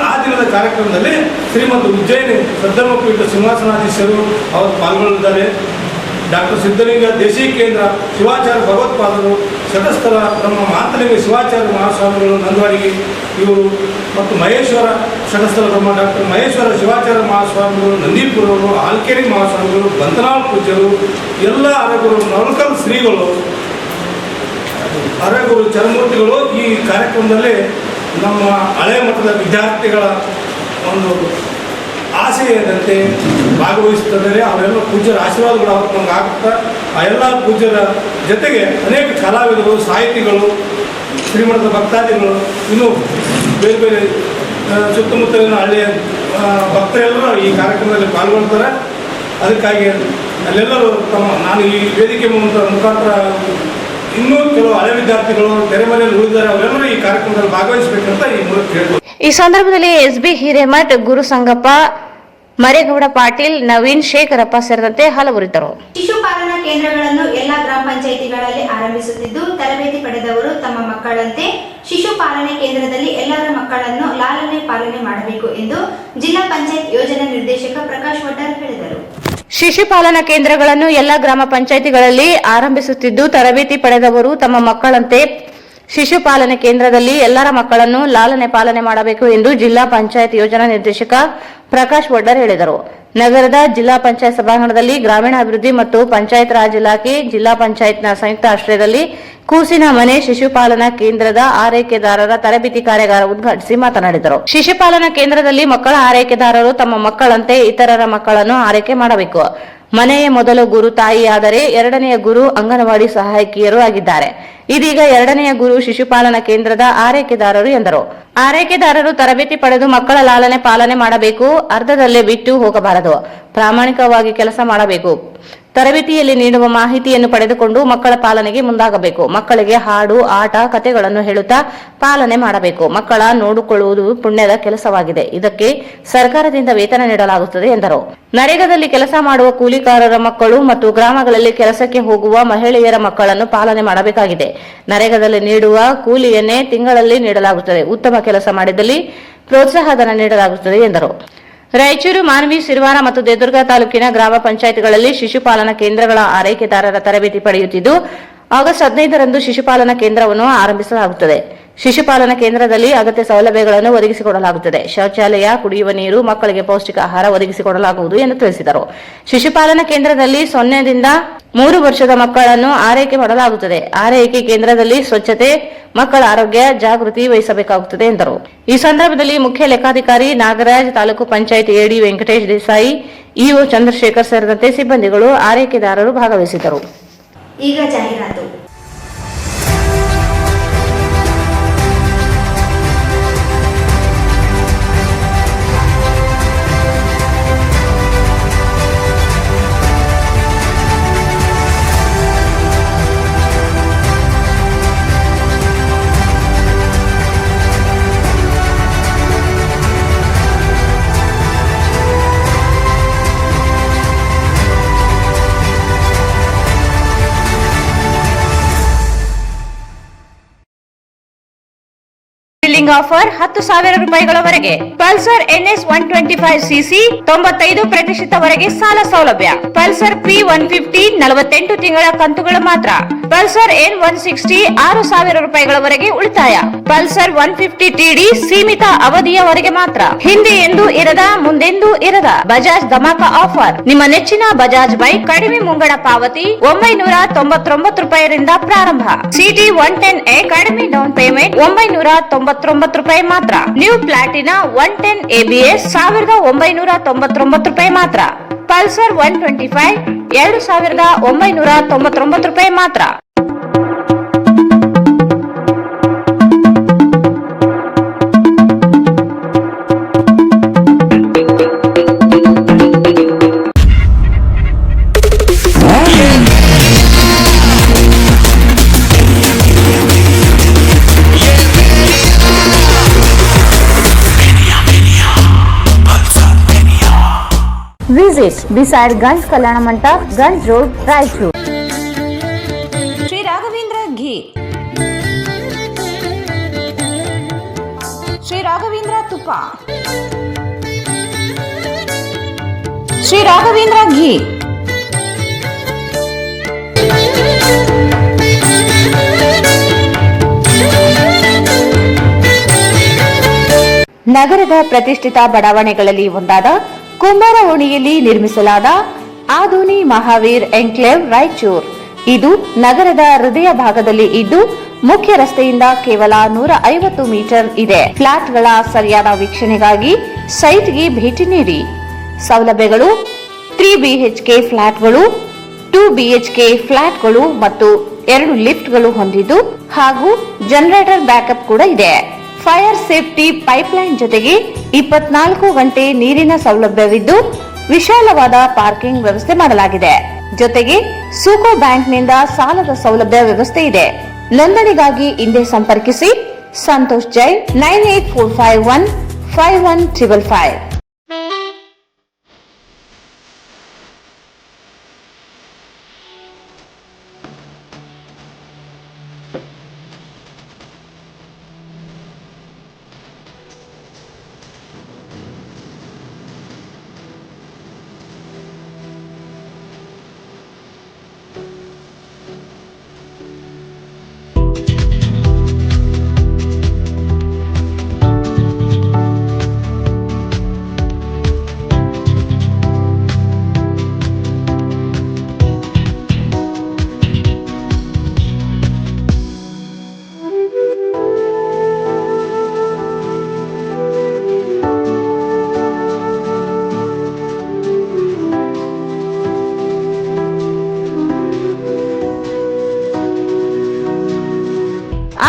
ಆ ದಿನದ ಕಾರ್ಯಕ್ರಮದಲ್ಲಿ ಶ್ರೀಮಂತ ಉಜ್ಜಯಿನಿ ಸದ್ಧರ್ಮಪೀಠ ಸಿಂಹಾಸನಾಧೀಶರು ಅವರು ಪಾಲ್ಗೊಳ್ಳಲಿದ್ದಾರೆ. ಡಾಕ್ಟರ್ ಸಿದ್ಧಲಿಂಗ ದೇಶಿಕೇಂದ್ರ ಶಿವಾಚಾರ್ಯ ಭಗವತ್ಪಾದರು, ಶತಸ್ಥಲ ಬ್ರಹ್ಮ ಮಹಾಂತಲಿಂಗ ಶಿವಾಚಾರ್ಯ ಮಹಾಸ್ವಾಮಿಗಳು ನಂದವಾಡಿಗೆ ಇವರು, ಮತ್ತು ಮಹೇಶ್ವರ ಶತಸ್ಥಲ ಬ್ರಹ್ಮ ಡಾಕ್ಟರ್ ಮಹೇಶ್ವರ ಶಿವಾಚಾರ್ಯ ಮಹಾಸ್ವಾಮಿಗಳು ನಂದೀಪುರವರು, ಆಲ್ಕೇರಿ ಮಹಾಸ್ವಾಮಿಗಳು, ಬಂತನಾಳ್ ಪೂಜ್ಯರು, ಎಲ್ಲ ಅರಗುರು, ನವಲಕಲ್ ಶ್ರೀಗಳು, ಅರಗುರು ಚರಮೂರ್ತಿಗಳು ಈ ಕಾರ್ಯಕ್ರಮದಲ್ಲಿ ನಮ್ಮ ಹಳೆ ಮಠದ ವಿದ್ಯಾರ್ಥಿಗಳ ಒಂದು ಆಸೆಯಂತೆ ಭಾಗವಹಿಸುತ್ತಿದ್ದಾರೆ. ಅವರೆಲ್ಲ ಪೂಜ್ಯರ ಆಶೀರ್ವಾದಗಳು ಅವತ್ತು ನಮ್ಗೆ ಆಗುತ್ತಾ. ಆ ಎಲ್ಲ ಪೂಜ್ಯರ ಜೊತೆಗೆ ಅನೇಕ ಕಲಾವಿದರು, ಸಾಹಿತಿಗಳು, ಶ್ರೀಮಠದ ಭಕ್ತಾದಿಗಳು, ಇನ್ನೂ ಬೇರೆ ಬೇರೆ ಸುತ್ತಮುತ್ತಲಿನ ಹಳ್ಳಿಯ ಭಕ್ತರೆಲ್ಲರೂ ಈ ಕಾರ್ಯಕ್ರಮದಲ್ಲಿ ಪಾಲ್ಗೊಳ್ತಾರೆ. ಅದಕ್ಕಾಗಿ ಅಲ್ಲೆಲ್ಲರೂ ನಾನು ಈ ವೇದಿಕೆ ಮುಖಾಂತರ ಇನ್ನೂ ಕೆಲವು ಹಳೆ ವಿದ್ಯಾರ್ಥಿಗಳು ತೆರೆ ಮನೆಯಲ್ಲಿ ಉಳಿದಿದ್ದಾರೆ, ಅವರೆಲ್ಲರೂ ಈ ಕಾರ್ಯಕ್ರಮದಲ್ಲಿ ಭಾಗವಹಿಸಬೇಕಂತ ಈ ಮೂಲಕ ಹೇಳ್ಬೋದು. ಈ ಸಂದರ್ಭದಲ್ಲಿ SB ಹಿರೇಮಠ, ಗುರುಸಂಗಪ್ಪ, ಮರೇಗೌಡ ಪಾಟೀಲ್, ನವೀನ್, ಶೇಖರಪ್ಪ ಸೇರಿದಂತೆ ಹಲವರಿದ್ದರು. ಶಿಶುಪಾಲನಾ ಕೇಂದ್ರಗಳನ್ನು ಎಲ್ಲಾ ಗ್ರಾಮ ಪಂಚಾಯಿತಿಗಳಲ್ಲಿ ಆರಂಭಿಸುತ್ತಿದ್ದು, ತರಬೇತಿ ಪಡೆದವರು ತಮ್ಮ ಮಕ್ಕಳಂತೆ ಶಿಶುಪಾಲನೆ ಕೇಂದ್ರದಲ್ಲಿ ಎಲ್ಲರ ಮಕ್ಕಳನ್ನು ಲಾಲನೆ ಪಾಲನೆ ಮಾಡಬೇಕು ಎಂದು ಜಿಲ್ಲಾ ಪಂಚಾಯತ್ ಯೋಜನಾ ನಿರ್ದೇಶಕ ಪ್ರಕಾಶ್ ವಡ್ಡರ್ ಹೇಳಿದರು. ಶಿಶುಪಾಲನಾ ಕೇಂದ್ರಗಳನ್ನು ಎಲ್ಲಾ ಗ್ರಾಮ ಪಂಚಾಯಿತಿಗಳಲ್ಲಿ ಆರಂಭಿಸುತ್ತಿದ್ದು, ತರಬೇತಿ ಪಡೆದವರು ತಮ್ಮ ಮಕ್ಕಳಂತೆ ಶಿಶುಪಾಲನೆ ಕೇಂದ್ರದಲ್ಲಿ ಎಲ್ಲರ ಮಕ್ಕಳನ್ನು ಲಾಲನೆ ಪಾಲನೆ ಮಾಡಬೇಕು ಎಂದು ಜಿಲ್ಲಾ ಪಂಚಾಯತ್ ಯೋಜನಾ ನಿರ್ದೇಶಕ ಪ್ರಕಾಶ್ ವಡ್ಡರ್ ಹೇಳಿದರು. ನಗರದ ಜಿಲ್ಲಾ ಪಂಚಾಯತ್ ಸಭಾಂಗಣದಲ್ಲಿ ಗ್ರಾಮೀಣಾಭಿವೃದ್ಧಿ ಮತ್ತು ಪಂಚಾಯತ್ ರಾಜ್ ಇಲಾಖೆ, ಜಿಲ್ಲಾ ಪಂಚಾಯತ್ನ ಸಂಯುಕ್ತ ಆಶ್ರಯದಲ್ಲಿ ಕೂಸಿನ ಮನೆ ಶಿಶುಪಾಲನಾ ಕೇಂದ್ರದ ಆರೈಕೆದಾರರ ತರಬೇತಿ ಕಾರ್ಯಾಗಾರ ಉದ್ಘಾಟಿಸಿ ಮಾತನಾಡಿದರು. ಶಿಶುಪಾಲನಾ ಕೇಂದ್ರದಲ್ಲಿ ಮಕ್ಕಳ ಆರೈಕೆದಾರರು ತಮ್ಮ ಮಕ್ಕಳಂತೆ ಇತರರ ಮಕ್ಕಳನ್ನು ಆರೈಕೆ ಮಾಡಬೇಕು. ಮನೆಯ ಮೊದಲ ಗುರು ತಾಯಿಯಾದರೆ ಎರಡನೆಯ ಗುರು ಅಂಗನವಾಡಿ ಸಹಾಯಕಿಯರು ಆಗಿದ್ದಾರೆ. ಇದೀಗ ಎರಡನೆಯ ಗುರು ಶಿಶುಪಾಲನಾ ಕೇಂದ್ರದ ಆರೈಕೆದಾರರು ಎಂದರು. ಆರೈಕೆದಾರರು ತರಬೇತಿ ಪಡೆದು ಮಕ್ಕಳ ಲಾಲನೆ ಪಾಲನೆ ಮಾಡಬೇಕು. ಅರ್ಧದಲ್ಲೇ ಬಿಟ್ಟು ಹೋಗಬಾರದು. ಪ್ರಾಮಾಣಿಕವಾಗಿ ಕೆಲಸ ಮಾಡಬೇಕು. ತರಬೇತಿಯಲ್ಲಿ ನೀಡುವ ಮಾಹಿತಿಯನ್ನು ಪಡೆದುಕೊಂಡು ಮಕ್ಕಳ ಪಾಲನೆಗೆ ಮುಂದಾಗಬೇಕು. ಮಕ್ಕಳಿಗೆ ಹಾಡು, ಆಟ, ಕಥೆಗಳನ್ನು ಹೇಳುತ್ತಾ ಪಾಲನೆ ಮಾಡಬೇಕು. ಮಕ್ಕಳ ನೋಡಿಕೊಳ್ಳುವುದು ಪುಣ್ಯದ ಕೆಲಸವಾಗಿದೆ. ಇದಕ್ಕೆ ಸರ್ಕಾರದಿಂದ ವೇತನ ನೀಡಲಾಗುತ್ತದೆ ಎಂದರು. ನರೇಗಾದಲ್ಲಿ ಕೆಲಸ ಮಾಡುವ ಕೂಲಿಕಾರರ ಮಕ್ಕಳು ಮತ್ತು ಗ್ರಾಮಗಳಲ್ಲಿ ಕೆಲಸಕ್ಕೆ ಹೋಗುವ ಮಹಿಳೆಯರ ಮಕ್ಕಳನ್ನು ಪಾಲನೆ ಮಾಡಬೇಕಾಗಿದೆ. ನರೇಗಾದಲ್ಲಿ ನೀಡುವ ಕೂಲಿಯನ್ನೇ ತಿಂಗಳಲ್ಲಿ ನೀಡಲಾಗುತ್ತದೆ. ಉತ್ತಮ ಕೆಲಸ ಮಾಡಿದಲ್ಲಿ ಪ್ರೋತ್ಸಾಹಧನ ನೀಡಲಾಗುತ್ತದೆ ಎಂದರು. ರಾಯಚೂರು, ಮಾನ್ವಿ, ಸಿರವಾರ ಮತ್ತು ದೇದುರ್ಗ ತಾಲೂಕಿನ ಗ್ರಾಮ ಪಂಚಾಯತ್ಗಳಲ್ಲಿ ಶಿಶುಪಾಲನಾ ಕೇಂದ್ರಗಳ ಆರೈಕೆದಾರರ ತರಬೇತಿ ಪಡೆಯುತ್ತಿದ್ದು, ಆಗಸ್ಟ್ 15ರಂದು ಶಿಶುಪಾಲನಾ ಕೇಂದ್ರವನ್ನು ಆರಂಭಿಸಲಾಗುತ್ತದೆ. ಶಿಶುಪಾಲನಾ ಕೇಂದ್ರದಲ್ಲಿ ಅಗತ್ಯ ಸೌಲಭ್ಯಗಳನ್ನು ಒದಗಿಸಿಕೊಡಲಾಗುತ್ತದೆ. ಶೌಚಾಲಯ, ಕುಡಿಯುವ ನೀರು, ಮಕ್ಕಳಿಗೆ ಪೌಷ್ಟಿಕ ಆಹಾರ ಒದಗಿಸಿಕೊಡಲಾಗುವುದು ಎಂದು ತಿಳಿಸಿದರು. ಶಿಶುಪಾಲನಾ ಕೇಂದ್ರದಲ್ಲಿ 0ರಿಂದ 3 ವರ್ಷದ ಮಕ್ಕಳನ್ನು ಆರೈಕೆ ಮಾಡಲಾಗುತ್ತದೆ. ಆರೈಕೆ ಕೇಂದ್ರದಲ್ಲಿ ಸ್ವಚ್ಛತೆ, ಮಕ್ಕಳ ಆರೋಗ್ಯ ಜಾಗೃತಿ ವಹಿಸಬೇಕಾಗುತ್ತದೆ ಎಂದರು. ಈ ಸಂದರ್ಭದಲ್ಲಿ ಮುಖ್ಯ ಲೆಕ್ಕಾಧಿಕಾರಿ ನಾಗರಾಜ್, ತಾಲೂಕು ಪಂಚಾಯತ್ ಎಡಿ ವೆಂಕಟೇಶ್ ದೇಸಾಯಿ, ಇಒ ಚಂದ್ರಶೇಖರ್ ಸೇರಿದಂತೆ ಸಿಬ್ಬಂದಿಗಳು, ಆರೈಕೆದಾರರು ಭಾಗವಹಿಸಿದ್ದರು. ಈಗ ಜಾಹೀರಾತು. ಬಿಲ್ಲಿಂಗ್ ಆಫರ್ 10,000 ರೂಪಾಯಿಗಳವರೆಗೆ. ಪಲ್ಸರ್ NS 125cc 95% ಸಾಲ ಸೌಲಭ್ಯ. ಪಲ್ಸರ್ P150 48 ತಿಂಗಳ ಕಂತುಗಳು ಮಾತ್ರ. ಪಲ್ಸರ್ N160 6,000 ರೂಪಾಯಿಗಳವರೆಗೆ ಉಳಿತಾಯ. ಪಲ್ಸರ್ 150 TD ಸೀಮಿತ ಅವಧಿಯವರೆಗೆ ಮಾತ್ರ. ಹಿಂದೆ ಎಂದು ಇರದ, ಮುಂದೆಂದೂ ಇರದ ಬಜಾಜ್ ಧಮಾಕ ಆಫರ್. ನಿಮ್ಮ ನೆಚ್ಚಿನ ಬಜಾಜ್ ಬೈಕ್ ಕಡಿಮೆ ಮುಂಗಡ ಪಾವತಿ 999 ರೂಪಾಯಿರಿಂದ ಪ್ರಾರಂಭ. ಸಿಟಿ 110A ಕಡಿಮೆ ಡೌನ್ ಪೇಮೆಂಟ್ 999 ರೂಪಾಯಿ ಮಾತ್ರ. ನ್ಯೂ ಪ್ಲಾಟಿನಾ 110 ABS 1999 ರೂಪಾಯಿ ಮಾತ್ರ. ಪಲ್ಸರ್ 125 2,999 ರೂಪಾಯಿ ಮಾತ್ರ. Visit beside Ganj Kalyana Mandap, Ganj Road, Raichur. Sri Raghavendra Ghee, Sri Raghavendra Tupa, Sri Raghavendra Ghee, ನಗರದ ಪ್ರತಿಷ್ಠಿತ ಬಡಾವಣೆಗಳಲ್ಲಿ ಒಂದಾದ ಕುಂಬಾರ ಓಣಿಯಲ್ಲಿ ನಿರ್ಮಿಸಲಾದ ಆಧುನಿ ಮಹಾವೀರ್ ಎನ್ಕ್ಲೇವ್ ರಾಯಚೂರ್. ಇದು ನಗರದ ಹೃದಯ ಭಾಗದಲ್ಲಿ ಇದ್ದು ಮುಖ್ಯ ರಸ್ತೆಯಿಂದ ಕೇವಲ 150 ಮೀಟರ್ ಇದೆ. ಫ್ಲಾಟ್ಗಳ ಸರಿಯಾದ ವೀಕ್ಷಣೆಗಾಗಿ ಸೈಟ್ಗೆ ಭೇಟಿ ನೀಡಿ. ಸೌಲಭ್ಯಗಳು 3 BHK ಫ್ಲಾಟ್ಗಳು, 2 BHK ಫ್ಲಾಟ್ಗಳು ಮತ್ತು 2 ಲಿಫ್ಟ್ಗಳು ಹೊಂದಿದ್ದು ಹಾಗೂ ಜನರೇಟರ್ ಬ್ಯಾಕಪ್ ಕೂಡ ಇದೆ. ಫೈರ್ ಸೇಫ್ಟಿ ಪೈಪ್ಲೈನ್ ಜೊತೆಗೆ 24 ಗಂಟೆ ನೀರಿನ ಸೌಲಭ್ಯವಿದ್ದು ವಿಶಾಲವಾದ ಪಾರ್ಕಿಂಗ್ ವ್ಯವಸ್ಥೆ ಮಾಡಲಾಗಿದೆ. ಜೊತೆಗೆ ಸೂಕೋ ಬ್ಯಾಂಕ್ನಿಂದ ಸಾಲದ ಸೌಲಭ್ಯ ವ್ಯವಸ್ಥೆ ಇದೆ. ನೋಂದಣಿಗಾಗಿ ಹಿಂದೆ ಸಂಪರ್ಕಿಸಿ ಸಂತೋಷ್ ಜೈನ್ 98451 51555.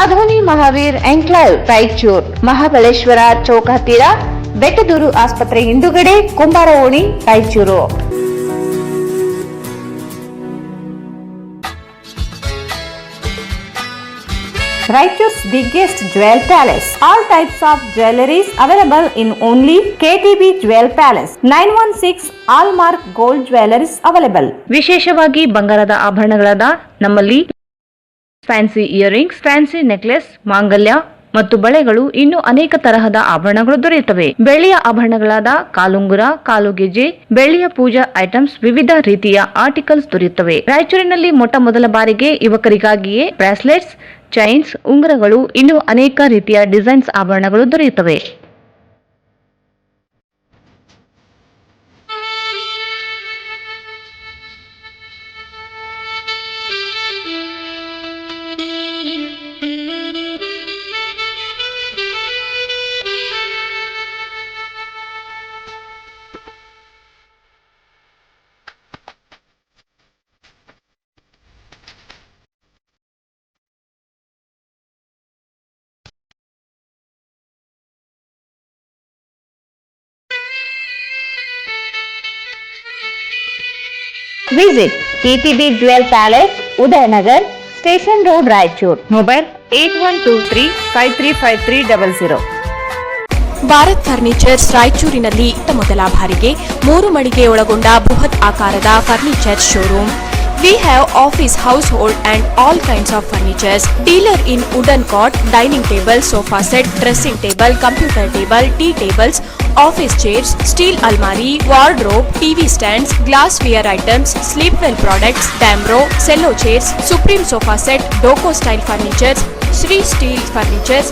ಆಧೋನಿ ಮಹಾವೀರ್ ಎನ್ಕ್ಲೇವ್ ರಾಯಚೂರ್, ಮಹಾಬಲೇಶ್ವರ ಚೌಕ ಹತ್ತಿರ, ಬೆಟ್ಟದೂರು ಆಸ್ಪತ್ರೆ ಹಿಂದುಗಡೆ, ಕುಂಬಾರ ಓಣಿ, Raichur. Raichur's biggest jewel palace. All types of jewelries available in only KTB Jewel Palace. 916 Allmark Gold Jewelries available. ವಿಶೇಷವಾಗಿ ಬಂಗಾರದ ಆಭರಣಗಳಾದ ನಮ್ಮಲ್ಲಿ ಫ್ಯಾನ್ಸಿ ಇಯರಿಂಗ್ಸ್, ಫ್ಯಾನ್ಸಿ ನೆಕ್ಲೆಸ್, ಮಾಂಗಲ್ಯ ಮತ್ತು ಬಳೆಗಳು ಇನ್ನೂ ಅನೇಕ ತರಹದ ಆಭರಣಗಳು ದೊರೆಯುತ್ತವೆ. ಬೆಳ್ಳಿಯ ಆಭರಣಗಳಾದ ಕಾಲುಂಗುರ, ಕಾಲುಗೆಜೆ, ಬೆಳ್ಳಿಯ ಪೂಜಾ ಐಟಮ್ಸ್, ವಿವಿಧ ರೀತಿಯ ಆರ್ಟಿಕಲ್ಸ್ ದೊರೆಯುತ್ತವೆ. ರಾಯಚೂರಿನಲ್ಲಿ ಮೊಟ್ಟ ಮೊದಲ ಬಾರಿಗೆ ಯುವಕರಿಗಾಗಿಯೇ ಬ್ರಾಸ್ಲೆಟ್ಸ್, ಚೈನ್ಸ್, ಉಂಗುರಗಳು, ಇನ್ನೂ ಅನೇಕ ರೀತಿಯ ಡಿಸೈನ್ಸ್ ಆಭರಣಗಳು ದೊರೆಯುತ್ತವೆ. Visit KTB Jewel Palace, Udayanagar, Station Road, Raichur. Mobile 8123535300. Bharat furnitures ರಾಯಚೂರಿನಲ್ಲಿ ಮೊದಲ ಬಾರಿಗೆ 3 ಮಳಿಗೆ ಒಳಗೊಂಡ ಬೃಹತ್ ಆಕಾರದ furniture showroom. We have office, household and all kinds of furnitures. Dealer in wooden cot, dining table, sofa set, dressing table, computer table, tea tables, office chairs, steel almari, wardrobe, TV stands, glassware items, sleepwell products, Damro, cello chairs, Supreme sofa set, Doco style furnitures, Sri steel furnitures.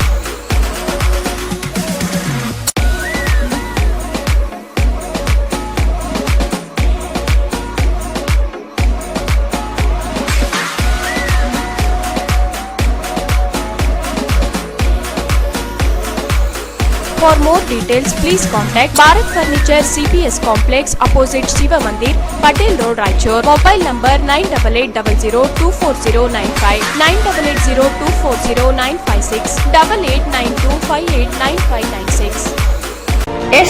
For more details, please contact Bharat Furniture CPS Complex opposite Shiva Mandir, Patel Road, Raichur. Mobile number 9880240959, 9880240956, 8892589596.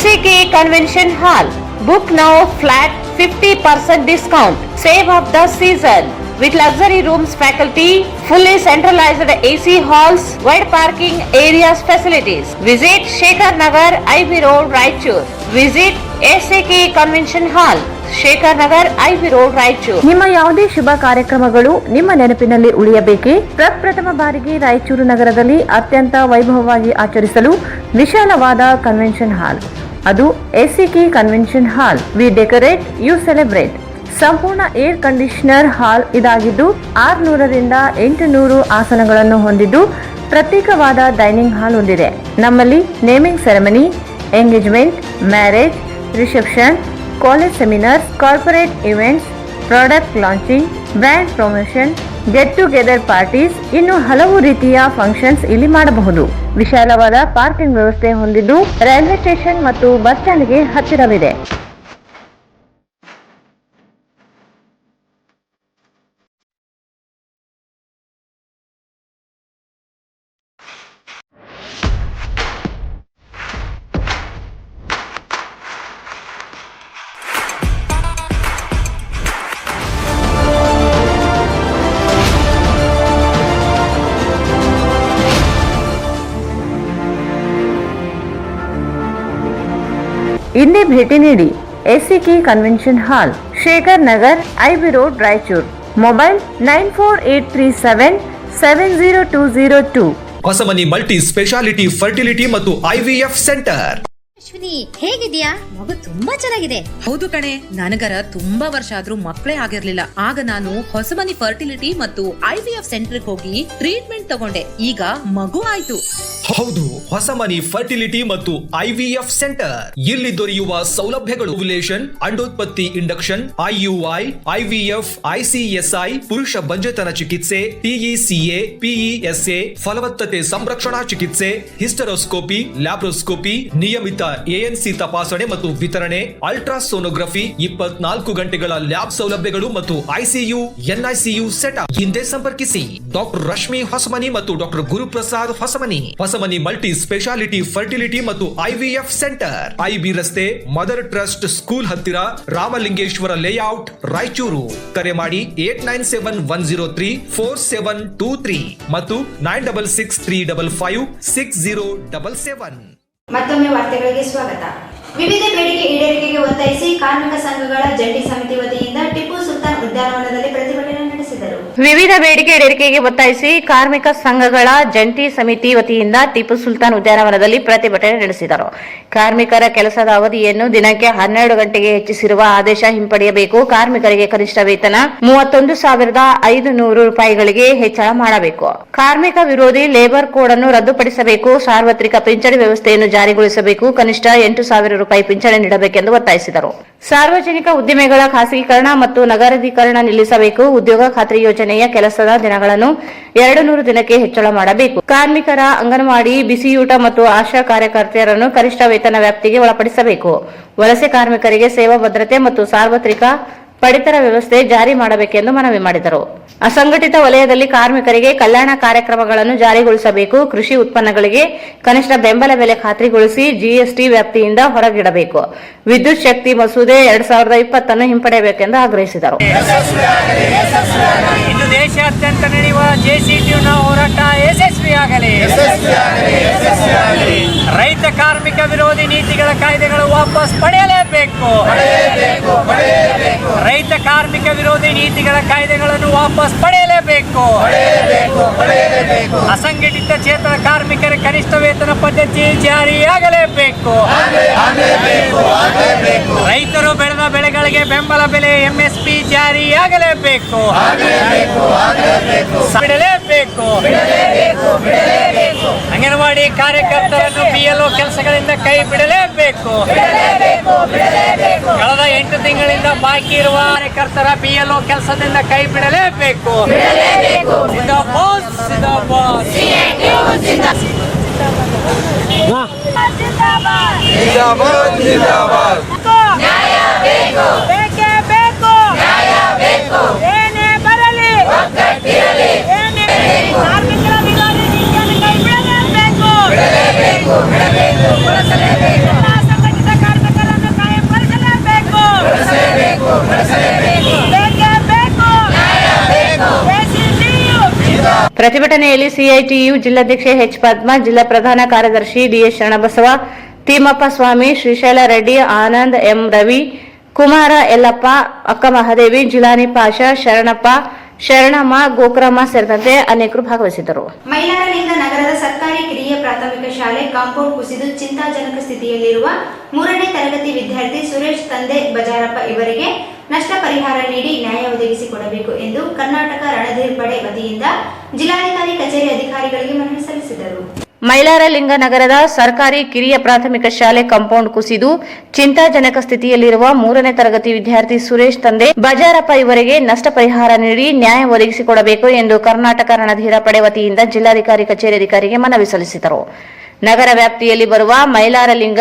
SAK Convention Hall. Book now, flat 50% discount. Save of the season. With luxury rooms, faculty, fully centralized AC halls, wide parking areas, facilities. Visit Shekhar Nagar, IB Road, Raichur. Visit SAK Convention Hall, Shekhar Nagar, IB Road, Raichur. ನಿಮ್ಮ ಯಾವುದೇ ಶುಭ ಕಾರ್ಯಕ್ರಮಗಳು ನಿಮ್ಮ ನೆನಪಿನಲ್ಲಿ ಉಳಿಯಬೇಕೇ? ಪ್ರಪ್ರಥಮ ಬಾರಿಗೆ ರಾಯಚೂರು ನಗರದಲ್ಲಿ ಅತ್ಯಂತ ವೈಭವವಾಗಿ ಆಚರಿಸಲು ವಿಶಾಲವಾದ ಕನ್ವೆನ್ಷನ್ ಹಾಲ್, ಅದು SAK convention hall. We decorate, you celebrate. ಸಂಪೂರ್ಣ ಏರ್ ಕಂಡೀಷನರ್ ಹಾಲ್ ಇದಾಗಿದ್ದು 600 ರಿಂದ 800 ಆಸನಗಳನ್ನು ಹೊಂದಿದ್ದು ಪ್ರತ್ಯೇಕವಾದ ಡೈನಿಂಗ್ ಹಾಲ್ ಹೊಂದಿದೆ. ನಮ್ಮಲ್ಲಿ naming ceremony, engagement, marriage, reception, college seminars, corporate events, product launching, brand promotion, get together parties, ಇನ್ನು ಹಲವು ರೀತಿಯ ಫಂಕ್ಷನ್ಸ್ ಇಲ್ಲಿ ಮಾಡಬಹುದು. ವಿಶಾಲವಾದ ಪಾರ್ಕಿಂಗ್ ವ್ಯವಸ್ಥೆ ಹೊಂದಿದ್ದು ರೈಲ್ವೆ ಸ್ಟೇಷನ್ ಮತ್ತು ಬಸ್ ಸ್ಟ್ಯಾಂಡ್ಗೆ ಹತ್ತಿರವಿದೆ. ಇಂದೇ ಭೇಟಿ ನೀಡಿ SAK ಕನ್ವೆನ್ಷನ್ ಹಾಲ್, Shekhar Nagar, IB road, Raichur. Mobile 9483770202. Hosamani multi speciality fertility ಮತ್ತು IVF ಸೆಂಟರ್. ಅಶ್ವಿನಿ ಹೇಗಿದ್ಯಾ? ಮಗು ತುಂಬಾ ಚೆನ್ನಾಗಿದೆ. ಹೌದು ಕಣೆ, ನನಗರ ತುಂಬಾ ವರ್ಷ ಆದ್ರೂ ಮಕ್ಕಳೇ ಆಗಿರ್ಲಿಲ್ಲ. ಆಗ ನಾನು ಹೊಸಮನಿ ಫರ್ಟಿಲಿಟಿ ಮತ್ತು IVF ಸೆಂಟರ್ಗೆ ಹೋಗಿ ಟ್ರೀಟ್ಮೆಂಟ್ ತಗೊಂಡೆ. ಈಗ ಮಗು ಆಯ್ತು. ಹೌದು, ಹೊಸಮನಿ ಫರ್ಟಿಲಿಟಿ ಮತ್ತು IVF ಸೆಂಟರ್. ಇಲ್ಲಿ ದೊರೆಯುವ ಸೌಲಭ್ಯಗಳು ಓವ್ಯುಲೇಷನ್, ಅಂಡೋತ್ಪತ್ತಿ ಇಂಡಕ್ಷನ್, IUI, IVF, ICSI, ಪುರುಷ ಬಂಜೆತನ ಚಿಕಿತ್ಸೆ, TECA, PESA, ಫಲವತ್ತತೆ ಸಂರಕ್ಷಣಾ ಚಿಕಿತ್ಸೆ, ಹಿಸ್ಟರೋಸ್ಕೋಪಿ, ಲ್ಯಾಬ್ರೋಸ್ಕೋಪಿ, ನಿಯಮಿತ ANC ತಪಾಸಣೆ ಮತ್ತು ವಿತರಣೆ, ಅಲ್ಟ್ರಾಸೋನೋಗ್ರಫಿ, 24 ಗಂಟೆಗಳ ಲ್ಯಾಬ್ ಸೌಲಭ್ಯಗಳು ಮತ್ತು ICU, NICU ಸೆಟಪ್. ಹಿಂದೆ ಸಂಪರ್ಕಿಸಿ ಡಾಕ್ಟರ್ ರಶ್ಮಿ ಹೊಸಮನಿ ಮತ್ತು doctor Guruprasad Hosamani. Hosamani multi speciality fertility ಮತ್ತು IVF ಸೆಂಟರ್, IB ರಸ್ತೆ, ಮದರ್ ಟ್ರಸ್ಟ್ ಸ್ಕೂಲ್ ಹತ್ತಿರ, ರಾಮಲಿಂಗೇಶ್ವರ ಲೇಔಟ್, ರಾಯಚೂರು. ಕರೆ ಮಾಡಿ 8971034723 ಮತ್ತು 9663556077. ಮತ್ತೊಮ್ಮೆ ವಾರ್ತೆಗಳಿಗೆ ಸ್ವಾಗತ. ವಿವಿಧ ಬೇಡಿಕೆ ಈಡೇರಿಕೆಗೆ ಒತ್ತಾಯಿಸಿ ಕಾರ್ಮಿಕ ಸಂಘಗಳ ಜಂಟಿ ಸಮಿತಿ ವತಿಯಿಂದ ಟಿಪ್ಪು ಸುಲ್ತಾನ್ ಉದ್ಯಾನವನದಲ್ಲಿ ಪ್ರತಿಭಟನೆ ನಡೆಸಿದರು. ವಿವಿಧ ಬೇಡಿಕೆ ಈಡೇರಿಕೆಗೆ ಒತ್ತಾಯಿಸಿ ಕಾರ್ಮಿಕ ಸಂಘಗಳ ಜಂಟಿ ಸಮಿತಿ ವತಿಯಿಂದ ಟಿಪ್ಪು ಸುಲ್ತಾನ್ ಉದ್ಯಾನವನದಲ್ಲಿ ಪ್ರತಿಭಟನೆ ನಡೆಸಿದರು. ಕಾರ್ಮಿಕರ ಕೆಲಸದ ಅವಧಿಯನ್ನು ದಿನಕ್ಕೆ 12 ಗಂಟೆಗೆ ಹೆಚ್ಚಿಸಿರುವ ಆದೇಶ ಹಿಂಪಡೆಯಬೇಕು. ಕಾರ್ಮಿಕರಿಗೆ ಕನಿಷ್ಠ ವೇತನ 31,500 ರೂಪಾಯಿಗಳಿಗೆ ಹೆಚ್ಚಳ ಮಾಡಬೇಕು. ಕಾರ್ಮಿಕ ವಿರೋಧಿ ಲೇಬರ್ ಕೋಡ್ ಅನ್ನು ರದ್ದುಪಡಿಸಬೇಕು. ಸಾರ್ವತ್ರಿಕ ಪಿಂಚಣಿ ವ್ಯವಸ್ಥೆಯನ್ನು ಜಾರಿಗೊಳಿಸಬೇಕು. ಕನಿಷ್ಠ 8,000 ರೂಪಾಯಿ ಪಿಂಚಣಿ ನೀಡಬೇಕೆಂದು ಒತ್ತಾಯಿಸಿದರು. ಸಾರ್ವಜನಿಕ ಉದ್ದಿಮೆಗಳ ಖಾಸಗೀಕರಣ ಮತ್ತು ನಗರೀಕರಣ ನಿಲ್ಲಿಸಬೇಕು. ಉದ್ಯೋಗ ಖಾತ್ರಿ ಯೋಜನೆಯ ಕೆಲಸದ ದಿನಗಳನ್ನು 200 ದಿನಕ್ಕೆ ಹೆಚ್ಚಳ ಮಾಡಬೇಕು. ಕಾರ್ಮಿಕರ ಅಂಗನವಾಡಿ, ಬಿಸಿಯೂಟ ಮತ್ತು ಆಶಾ ಕಾರ್ಯಕರ್ತೆಯರನ್ನು ಕನಿಷ್ಠ ವೇತನ ವ್ಯಾಪ್ತಿಗೆ ಒಳಪಡಿಸಬೇಕು. ವಲಸೆ ಕಾರ್ಮಿಕರಿಗೆ ಸೇವಾ ಭದ್ರತೆ ಮತ್ತು ಸಾರ್ವತ್ರಿಕ ಪಡಿತರ ವ್ಯವಸ್ಥೆ ಜಾರಿ ಮಾಡಬೇಕೆಂದು ಮನವಿ ಮಾಡಿದರು. ಅಸಂಘಟಿತ ವಲಯದಲ್ಲಿ ಕಾರ್ಮಿಕರಿಗೆ ಕಲ್ಯಾಣ ಕಾರ್ಯಕ್ರಮಗಳನ್ನು ಜಾರಿಗೊಳಿಸಬೇಕು. ಕೃಷಿ ಉತ್ಪನ್ನಗಳಿಗೆ ಕನಿಷ್ಠ ಬೆಂಬಲ ಬೆಲೆ ಖಾತ್ರಿಗೊಳಿಸಿ GST ವ್ಯಾಪ್ತಿಯಿಂದ ಹೊರಗಿಡಬೇಕು. ವಿದ್ಯುತ್ ಶಕ್ತಿ ಮಸೂದೆ 2020 ಅನ್ನು ಹಿಂಪಡೆಯಬೇಕೆಂದು ಆಗ್ರಹಿಸಿದರು. ಇಂದು ದೇಶಾದ್ಯಂತ ನಡೆಯುವ JCTUನ ಹೋರಾಟ ಯಶಸ್ವಿಯಾಗಲಿ. ರೈತ ಕಾರ್ಮಿಕ ವಿರೋಧಿ ನೀತಿಗಳ ಕಾಯ್ದೆಗಳು ವಾಪಸ್ ಪಡೆಯಲೇಬೇಕು. ರೈತ ಕಾರ್ಮಿಕ ವಿರೋಧಿ ನೀತಿಗಳ ಕಾಯ್ದೆಗಳನ್ನು ವಾಪಸ್ ಪಡೆಯಲೇಬೇಕು. ಅಸಂಘಟಿತ ಚೇತನ ಕಾರ್ಮಿಕರ ಕನಿಷ್ಠ ವೇತನ ಪದ್ಧತಿ ಜಾರಿಯಾಗಲೇಬೇಕು. ರೈತರು ಬೆಳೆದ ಬೆಳೆಗಳಿಗೆ ಬೆಂಬಲ ಬೆಲೆ MSP ಜಾರಿಯಾಗಲೇಬೇಕು. ಬಿಡಲೇಬೇಕು. ಅಂಗನವಾಡಿ ಕಾರ್ಯಕರ್ತರನ್ನು BLO ಕೆಲಸಗಳಿಂದ ಕೈ ಬಿಡಲೇಬೇಕು. ಕಳೆದ 8 ತಿಂಗಳಿಂದ ಬಾಕಿ ಇರುವ ಕಾರ್ಯಕರ್ತರ BLO ಕೆಲಸದಿಂದ ಕೈ ಬಿಡಲೇಬೇಕು. ಜಿಂದಾಬಾದ್, ಜಿಂದಾಬಾದ್. ಜಿಂದಾಬಾದ್, ಜಿಂದಾಬಾದ್. ನ್ಯಾಯ ಬೇಕು, ಬೇಕೇ ಬೇಕು. ನ್ಯಾಯ ಬೇಕು, ಏನೇ ಬರಲಿ ಒಗ್ಗಟ್ಟಿರಲಿ. ಏನೇ ಕಾರ್ಮಿಕರ ವಿರೋಧಿ ನೀತಿಯನ್ನು ಕೈ ಬಿಡಲೇಬೇಕು. ಬಿಡಲೇಬೇಕು, ಬಿಡಬೇಕು, ಬಳಸಲೇಬೇಕು. ಅಸಂಘಟಿತ ಕಾರ್ಮಿಕರನ್ನು ಕಾಯಂಗೊಳಿಸಲೇಬೇಕು. ಬಳಸಲೇಬೇಕು, ಬಳಸಲೇಬೇಕು. ಬೇಕೇ ಬೇಕು, ನ್ಯಾಯ ಬೇಕು. ಪ್ರತಿಭಟನೆಯಲ್ಲಿ CITU ಜಿಲ್ಲಾಧ್ಯಕ್ಷೆ H. ಪದ್ಮಾ, ಜಿಲ್ಲಾ ಪ್ರಧಾನ ಕಾರ್ಯದರ್ಶಿ DS ಶರಣಬಸವ, ತಿಮ್ಮಪ್ಪ ಸ್ವಾಮಿ, ಶ್ರೀಶೈಲ ರೆಡ್ಡಿ, ಆನಂದ್, M. ರವಿ, ಕುಮಾರ ಯಲ್ಲಪ್ಪ, ಅಕ್ಕ ಮಹಾದೇವಿ, ಜಿಲಾನಿ ಪಾಷಾ, ಶರಣಪ್ಪ, ಶರಣಮ್ಮ, ಗೋಕರಮ್ಮ ಸೇರಿದಂತೆ ಅನೇಕರು ಭಾಗವಹಿಸಿದ್ದರು. ಮೈಲಾರಲಿಂಗ ನಗರದ ಸರ್ಕಾರಿ ಕಿರಿಯ ಪ್ರಾಥಮಿಕ ಶಾಲೆ ಕಾಂಪೌಂಡ್ ಕುಸಿದು ಚಿಂತಾಜನಕ ಸ್ಥಿತಿಯಲ್ಲಿರುವ 3ನೇ ತರಗತಿ ವಿದ್ಯಾರ್ಥಿ ಸುರೇಶ್ ತಂದೆ ಬಜಾರಪ್ಪ ಇವರಿಗೆ ನಷ್ಟ ಪರಿಹಾರ ನೀಡಿ ನ್ಯಾಯ ಒದಗಿಸಿಕೊಡಬೇಕು ಎಂದು ಕರ್ನಾಟಕ ರಣಧೀರ್ ಪಡೆ ವತಿಯಿಂದ ಜಿಲ್ಲಾಧಿಕಾರಿ ಕಚೇರಿ ಅಧಿಕಾರಿಗಳಿಗೆ ಮನವಿ ಸಲ್ಲಿಸಿದರು. ಮೈಲಾರಲಿಂಗ ನಗರದ ಸರ್ಕಾರಿ ಕಿರಿಯ ಪ್ರಾಥಮಿಕ ಶಾಲೆ ಕಾಂಪೌಂಡ್ ಕುಸಿದು ಚಿಂತಾಜನಕ ಸ್ಥಿತಿಯಲ್ಲಿರುವ 3ನೇ ತರಗತಿ ವಿದ್ಯಾರ್ಥಿ ಸುರೇಶ್ ತಂದೆ ಬಜಾರಪ್ಪ ಇವರಿಗೆ ನಷ್ಟ ಪರಿಹಾರ ನೀಡಿ ನ್ಯಾಯ ಒದಗಿಸಿಕೊಡಬೇಕು ಎಂದು ಕರ್ನಾಟಕ ರಣಧೀರ ಪಡೆ ವತಿಯಿಂದ ಜಿಲ್ಲಾಧಿಕಾರಿ ಕಚೇರಿ ಅಧಿಕಾರಿಗೆ ಮನವಿ ಸಲ್ಲಿಸಿದರು. ನಗರ ವ್ಯಾಪ್ತಿಯಲ್ಲಿ ಬರುವ ಮೈಲಾರಲಿಂಗ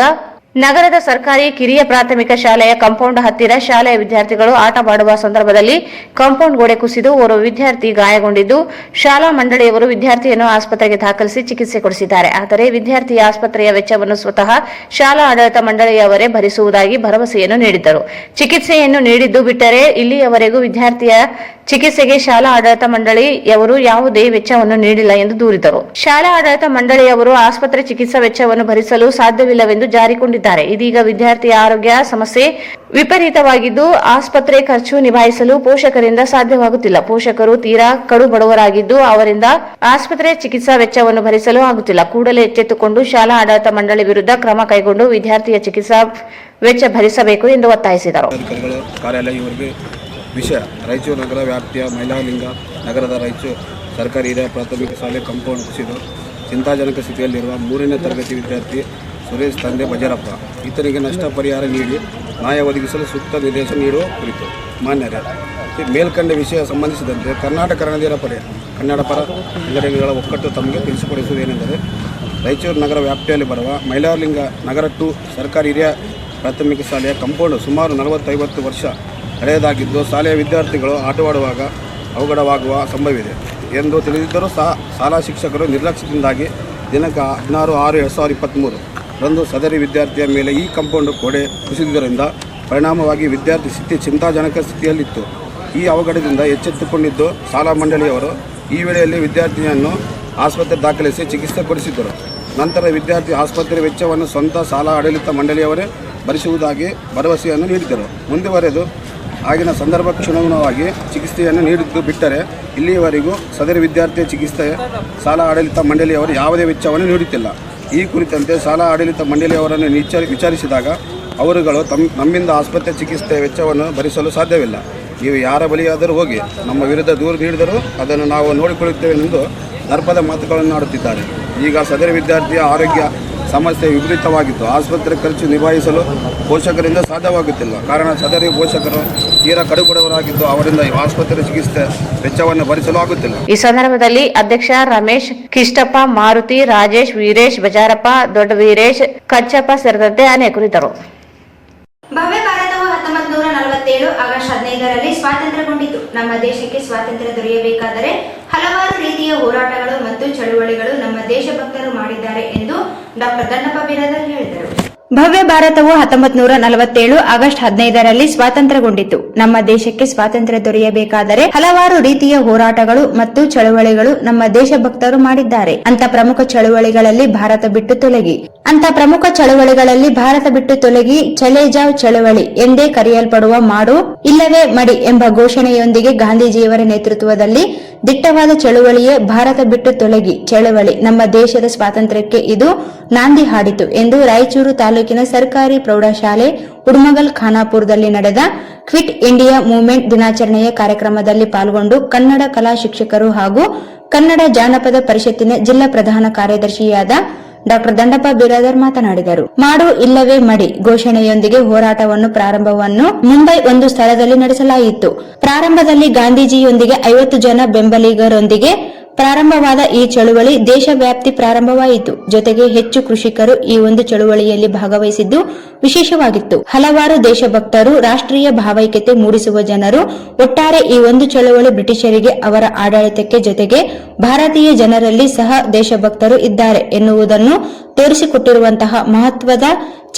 ನಗರದ ಸರ್ಕಾರಿ ಕಿರಿಯ ಪ್ರಾಥಮಿಕ ಶಾಲೆಯ ಕಾಂಪೌಂಡ್ ಹತ್ತಿರ ಶಾಲೆಯ ವಿದ್ಯಾರ್ಥಿಗಳು ಆಟವಾಡುವ ಸಂದರ್ಭದಲ್ಲಿ ಕಾಂಪೌಂಡ್ ಗೋಡೆ ಕುಸಿದು ಓರ್ವ ವಿದ್ಯಾರ್ಥಿ ಗಾಯಗೊಂಡಿದ್ದು ಶಾಲಾ ಮಂಡಳಿಯವರು ವಿದ್ಯಾರ್ಥಿಯನ್ನು ಆಸ್ಪತ್ರೆಗೆ ದಾಖಲಿಸಿ ಚಿಕಿತ್ಸೆ ಕೊಡಿಸಿದ್ದಾರೆ. ಆದರೆ ವಿದ್ಯಾರ್ಥಿಯ ಆಸ್ಪತ್ರೆಯ ವೆಚ್ಚವನ್ನು ಸ್ವತಃ ಶಾಲಾ ಆಡಳಿತ ಮಂಡಳಿಯವರೇ ಭರಿಸುವುದಾಗಿ ಭರವಸೆಯನ್ನು ನೀಡಿದ್ದರು. ಚಿಕಿತ್ಸೆಯನ್ನು ನೀಡಿದ್ದು ಬಿಟ್ಟರೆ ಇಲ್ಲಿಯವರೆಗೂ ವಿದ್ಯಾರ್ಥಿಯ ಚಿಕಿತ್ಸೆಗೆ ಶಾಲಾ ಆಡಳಿತ ಮಂಡಳಿಯವರು ಯಾವುದೇ ವೆಚ್ಚವನ್ನು ನೀಡಿಲ್ಲ ಎಂದು ದೂರಿದರು. ಶಾಲಾ ಆಡಳಿತ ಮಂಡಳಿಯವರು ಆಸ್ಪತ್ರೆ ಚಿಕಿತ್ಸಾ ವೆಚ್ಚವನ್ನು ಭರಿಸಲು ಸಾಧ್ಯವಿಲ್ಲವೆಂದು ಜಾರಿಕೊಂಡಿದ್ದಾರೆ. ಇದೀಗ ವಿದ್ಯಾರ್ಥಿಯ ಆರೋಗ್ಯ ಸಮಸ್ಯೆ ವಿಪರೀತವಾಗಿದ್ದು ಆಸ್ಪತ್ರೆ ಖರ್ಚು ನಿಭಾಯಿಸಲು ಪೋಷಕರಿಂದ ಸಾಧ್ಯವಾಗುತ್ತಿಲ್ಲ. ಪೋಷಕರು ತೀರಾ ಕಡು ಬಡವರಾಗಿದ್ದು ಅವರಿಂದ ಆಸ್ಪತ್ರೆ ಚಿಕಿತ್ಸಾ ವೆಚ್ಚವನ್ನು ಭರಿಸಲು ಆಗುತ್ತಿಲ್ಲ. ಕೂಡಲೇ ಎಚ್ಚೆತ್ತುಕೊಂಡು ಶಾಲಾ ಆಡಳಿತ ಮಂಡಳಿ ವಿರುದ್ಧ ಕ್ರಮ ಕೈಗೊಂಡು ವಿದ್ಯಾರ್ಥಿಯ ಚಿಕಿತ್ಸಾ ವೆಚ್ಚ ಭರಿಸಬೇಕು ಎಂದು ಒತ್ತಾಯಿಸಿದರು. ವಿಷಯ ರಾಯಚೂರು ನಗರ ವ್ಯಾಪ್ತಿಯ ಮೈಲಾರಲಿಂಗ ನಗರದ ರಾಯಚೂರು ಸರ್ಕಾರಿ ಹಿರಿಯ ಪ್ರಾಥಮಿಕ ಶಾಲೆ ಕಾಂಪೌಂಡ್ ಕುಸಿದು ಚಿಂತಾಜನಕ ಸ್ಥಿತಿಯಲ್ಲಿರುವ 3ನೇ ತರಗತಿ ವಿದ್ಯಾರ್ಥಿ ಸುರೇಶ್ ತಂದೆ ಬಜಾರಪ್ಪ ಈತನಿಗೆ ನಷ್ಟ ಪರಿಹಾರ ನೀಡಿ ನ್ಯಾಯ ಒದಗಿಸಲು ಸೂಕ್ತ ನಿರ್ದೇಶನ ನೀಡುವ ಕುರಿತು ಮಾನ್ಯರೇ, ಮೇಲ್ಕಂಡ ವಿಷಯ ಸಂಬಂಧಿಸಿದಂತೆ ಕರ್ನಾಟಕ ಕನ್ನಡ ಪರ ಸಂಘಟನೆಗಳ ಒಕ್ಕಟ್ಟು ತಮಗೆ ತಿಳಿಸಿಕೊಡಿಸುವುದೇನೆಂದರೆ, ರಾಯಚೂರು ನಗರ ವ್ಯಾಪ್ತಿಯಲ್ಲಿ ಬರುವ ಮೈಲಾರಲಿಂಗ ನಗರ 2 ಸರ್ಕಾರಿ ಹಿರಿಯ ಪ್ರಾಥಮಿಕ ಶಾಲೆಯ ಕಾಂಪೌಂಡ್ ಸುಮಾರು 40-50 ವರ್ಷ ಹಳೆಯದಾಗಿದ್ದು, ಶಾಲೆಯ ವಿದ್ಯಾರ್ಥಿಗಳು ಆಟವಾಡುವಾಗ ಅವಘಡವಾಗುವ ಸಂಭವವಿದೆ ಎಂದು ತಿಳಿದಿದ್ದರೂ ಸಹ ಶಾಲಾ ಶಿಕ್ಷಕರು ನಿರ್ಲಕ್ಷ್ಯದಿಂದಾಗಿ ದಿನಾಂಕ 16/6/2023 ರಂದು ಸದರಿ ವಿದ್ಯಾರ್ಥಿಯ ಮೇಲೆ ಈ ಕಾಂಪೌಂಡ್ ಗೋಡೆ ಕುಸಿದುದರಿಂದ ಪರಿಣಾಮವಾಗಿ ವಿದ್ಯಾರ್ಥಿ ಸ್ಥಿತಿ ಚಿಂತಾಜನಕ ಸ್ಥಿತಿಯಲ್ಲಿತ್ತು. ಈ ಅವಘಡದಿಂದ ಎಚ್ಚೆತ್ತುಕೊಂಡಿದ್ದು ಶಾಲಾ ಮಂಡಳಿಯವರು ಈ ವೇಳೆಯಲ್ಲಿ ವಿದ್ಯಾರ್ಥಿನಿಯನ್ನು ಆಸ್ಪತ್ರೆ ದಾಖಲಿಸಿ ಚಿಕಿತ್ಸೆ ಕೊಡಿಸಿದ್ದರು. ನಂತರ ವಿದ್ಯಾರ್ಥಿ ಆಸ್ಪತ್ರೆ ವೆಚ್ಚವನ್ನು ಸ್ವಂತ ಶಾಲಾ ಆಡಳಿತ ಮಂಡಳಿಯವರೇ ಭರಿಸುವುದಾಗಿ ಭರವಸೆಯನ್ನು ನೀಡಿದ್ದರು. ಮುಂದುವರೆದು ಆಗಿನ ಸಂದರ್ಭಕ್ಕನುಗುಣವಾಗಿ ಚಿಕಿತ್ಸೆಯನ್ನು ನೀಡಿದ್ದು ಬಿಟ್ಟರೆ ಇಲ್ಲಿಯವರೆಗೂ ಸದರಿ ವಿದ್ಯಾರ್ಥಿಯ ಚಿಕಿತ್ಸೆ ಶಾಲಾ ಆಡಳಿತ ಮಂಡಳಿಯವರು ಯಾವುದೇ ವೆಚ್ಚವನ್ನು ನೀಡುತ್ತಿಲ್ಲ. ಈ ಕುರಿತಂತೆ ಶಾಲಾ ಆಡಳಿತ ಮಂಡಳಿಯವರನ್ನು ವಿಚಾರಿಸಿದಾಗ ಅವರುಗಳು ನಮ್ಮಿಂದ ಆಸ್ಪತ್ರೆ ಚಿಕಿತ್ಸೆ ವೆಚ್ಚವನ್ನು ಭರಿಸಲು ಸಾಧ್ಯವಿಲ್ಲ, ನೀವು ಯಾರ ಬಳಿಯಾದರೂ ಹೋಗಿ, ನಮ್ಮ ವಿರುದ್ಧ ದೂರು ನೀಡಿದರೂ ಅದನ್ನು ನಾವು ನೋಡಿಕೊಳ್ಳುತ್ತೇವೆಂದು ದರ್ಪದ ಮಾತುಗಳನ್ನು ಆಡುತ್ತಿದ್ದಾರೆ. ಈಗ ಸದರಿ ವಿದ್ಯಾರ್ಥಿಯ ಆರೋಗ್ಯ ಸಮಸ್ಯೆ ವಿಪರೀತವಾಗಿದ್ದು ಆಸ್ಪತ್ರೆ ಖರ್ಚು ನಿಭಾಯಿಸಲು ಪೋಷಕರಿಂದ ಸಾಧ್ಯವಾಗುತ್ತಿಲ್ಲ. ಕಾರಣ ಸದರಿ ಪೋಷಕರು ತೀರಾ ಕಡುಬಡವರಾಗಿದ್ದು ಅವರಿಂದ ಆಸ್ಪತ್ರೆ ಚಿಕಿತ್ಸೆ ವೆಚ್ಚವನ್ನು ಭರಿಸಲು ಆಗುತ್ತಿಲ್ಲ. ಈ ಸಂದರ್ಭದಲ್ಲಿ ಅಧ್ಯಕ್ಷ ರಮೇಶ್, ಕಿಷ್ಟಪ್ಪ, ಮಾರುತಿ, ರಾಜೇಶ್, ವೀರೇಶ್, ಬಜಾರಪ್ಪ, ದೊಡ್ಡ ವೀರೇಶ್, ಕಚ್ಚಪ್ಪ ಸೇರಿದಂತೆ ಅನೇಕರು ಇದ್ದರು. ಭವ್ಯ ಭಾರತವು 1947 ಆಗಸ್ಟ್ 15ರಲ್ಲಿ ಸ್ವಾತಂತ್ರ್ಯಗೊಂಡಿತು. ನಮ್ಮ ದೇಶಕ್ಕೆ ಸ್ವಾತಂತ್ರ್ಯ ದೊರೆಯಬೇಕಾದರೆ ಹಲವಾರು ರೀತಿಯ ಹೋರಾಟಗಳು ಮತ್ತು ಚಳುವಳಿಗಳು ನಮ್ಮ ದೇಶಭಕ್ತರು ಮಾಡಿದ್ದಾರೆ ಎಂದು ಡಾಕ್ಟರ್ ದಂಡಪ್ಪ ಬಿರಾದರ್ ಹೇಳಿದರು. ಭವ್ಯ ಭಾರತವು 1947 ಆಗಸ್ಟ್ 15ರಲ್ಲಿ ಸ್ವಾತಂತ್ರ್ಯಗೊಂಡಿತು. ನಮ್ಮ ದೇಶಕ್ಕೆ ಸ್ವಾತಂತ್ರ್ಯ ದೊರೆಯಬೇಕಾದರೆ ಹಲವಾರು ರೀತಿಯ ಹೋರಾಟಗಳು ಮತ್ತು ಚಳುವಳಿಗಳು ನಮ್ಮ ದೇಶಭಕ್ತರು ಮಾಡಿದ್ದಾರೆ. ಅಂತ ಪ್ರಮುಖ ಚಳುವಳಿಗಳಲ್ಲಿ ಭಾರತ ಬಿಟ್ಟು ತೊಲಗಿ ಚಲೇ ಜಾವ್ ಚಳುವಳಿ ಎಂದೇ ಕರೆಯಲ್ಪಡುವ ಮಾಡು ಇಲ್ಲವೇ ಮಡಿ ಎಂಬ ಘೋಷಣೆಯೊಂದಿಗೆ ಗಾಂಧೀಜಿಯವರ ನೇತೃತ್ವದಲ್ಲಿ ದಿಟ್ಟವಾದ ಚಳುವಳಿಯೇ ಭಾರತ ಬಿಟ್ಟು ತೊಲಗಿ ಚಳುವಳಿ. ನಮ್ಮ ದೇಶದ ಸ್ವಾತಂತ್ರ್ಯಕ್ಕೆ ಇದು ನಾಂದಿ ಹಾಡಿತು ಎಂದು ರಾಯಚೂರು ತಾಲೂಕಿನ ಸರ್ಕಾರಿ ಪ್ರೌಢಶಾಲೆ ಉಡುಮಗಲ್ ಖಾನಾಪುರದಲ್ಲಿ ನಡೆದ ಕ್ವಿಟ್ ಇಂಡಿಯಾ ಮೂವ್ಮೆಂಟ್ ದಿನಾಚರಣೆಯ ಕಾರ್ಯಕ್ರಮದಲ್ಲಿ ಪಾಲ್ಗೊಂಡು ಕನ್ನಡ ಕಲಾ ಶಿಕ್ಷಕರು ಹಾಗೂ ಕನ್ನಡ ಜಾನಪದ ಪರಿಷತ್ತಿನ ಜಿಲ್ಲಾ ಪ್ರಧಾನ ಕಾರ್ಯದರ್ಶಿಯಾದ ಡಾಕ್ಟರ್ ದಂಡಪ್ಪ ಬಿರಾದರ್ ಮಾತನಾಡಿದರು. ಮಾಡು ಇಲ್ಲವೇ ಮಡಿ ಘೋಷಣೆಯೊಂದಿಗೆ ಹೋರಾಟವನ್ನು ಪ್ರಾರಂಭವನ್ನು ಮುಂಬೈ ಒಂದು ಸ್ಥಳದಲ್ಲಿ ನಡೆಸಲಾಯಿತು. ಪ್ರಾರಂಭದಲ್ಲಿ ಗಾಂಧೀಜಿಯೊಂದಿಗೆ 50 ಜನ ಬೆಂಬಲಿಗರೊಂದಿಗೆ ಪ್ರಾರಂಭವಾದ ಈ ಚಳುವಳಿ ದೇಶವ್ಯಾಪ್ತಿ ಪ್ರಾರಂಭವಾಯಿತು. ಜೊತೆಗೆ ಹೆಚ್ಚು ಕೃಷಿಕರು ಈ ಒಂದು ಚಳುವಳಿಯಲ್ಲಿ ಭಾಗವಹಿಸಿದ್ದು ವಿಶೇಷವಾಗಿತ್ತು. ಹಲವಾರು ದೇಶಭಕ್ತರು, ರಾಷ್ಟ್ರೀಯ ಭಾವೈಕ್ಯತೆ ಮೂಡಿಸುವ ಜನರು, ಒಟ್ಟಾರೆ ಈ ಒಂದು ಚಳುವಳಿ ಬ್ರಿಟಿಷರಿಗೆ, ಅವರ ಆಡಳಿತಕ್ಕೆ, ಜೊತೆಗೆ ಭಾರತೀಯ ಜನರಲ್ಲಿ ಸಹ ದೇಶಭಕ್ತರು ಇದ್ದಾರೆ ಎನ್ನುವುದನ್ನು ತೋರಿಸಿಕೊಟ್ಟಿರುವಂತಹ ಮಹತ್ವದ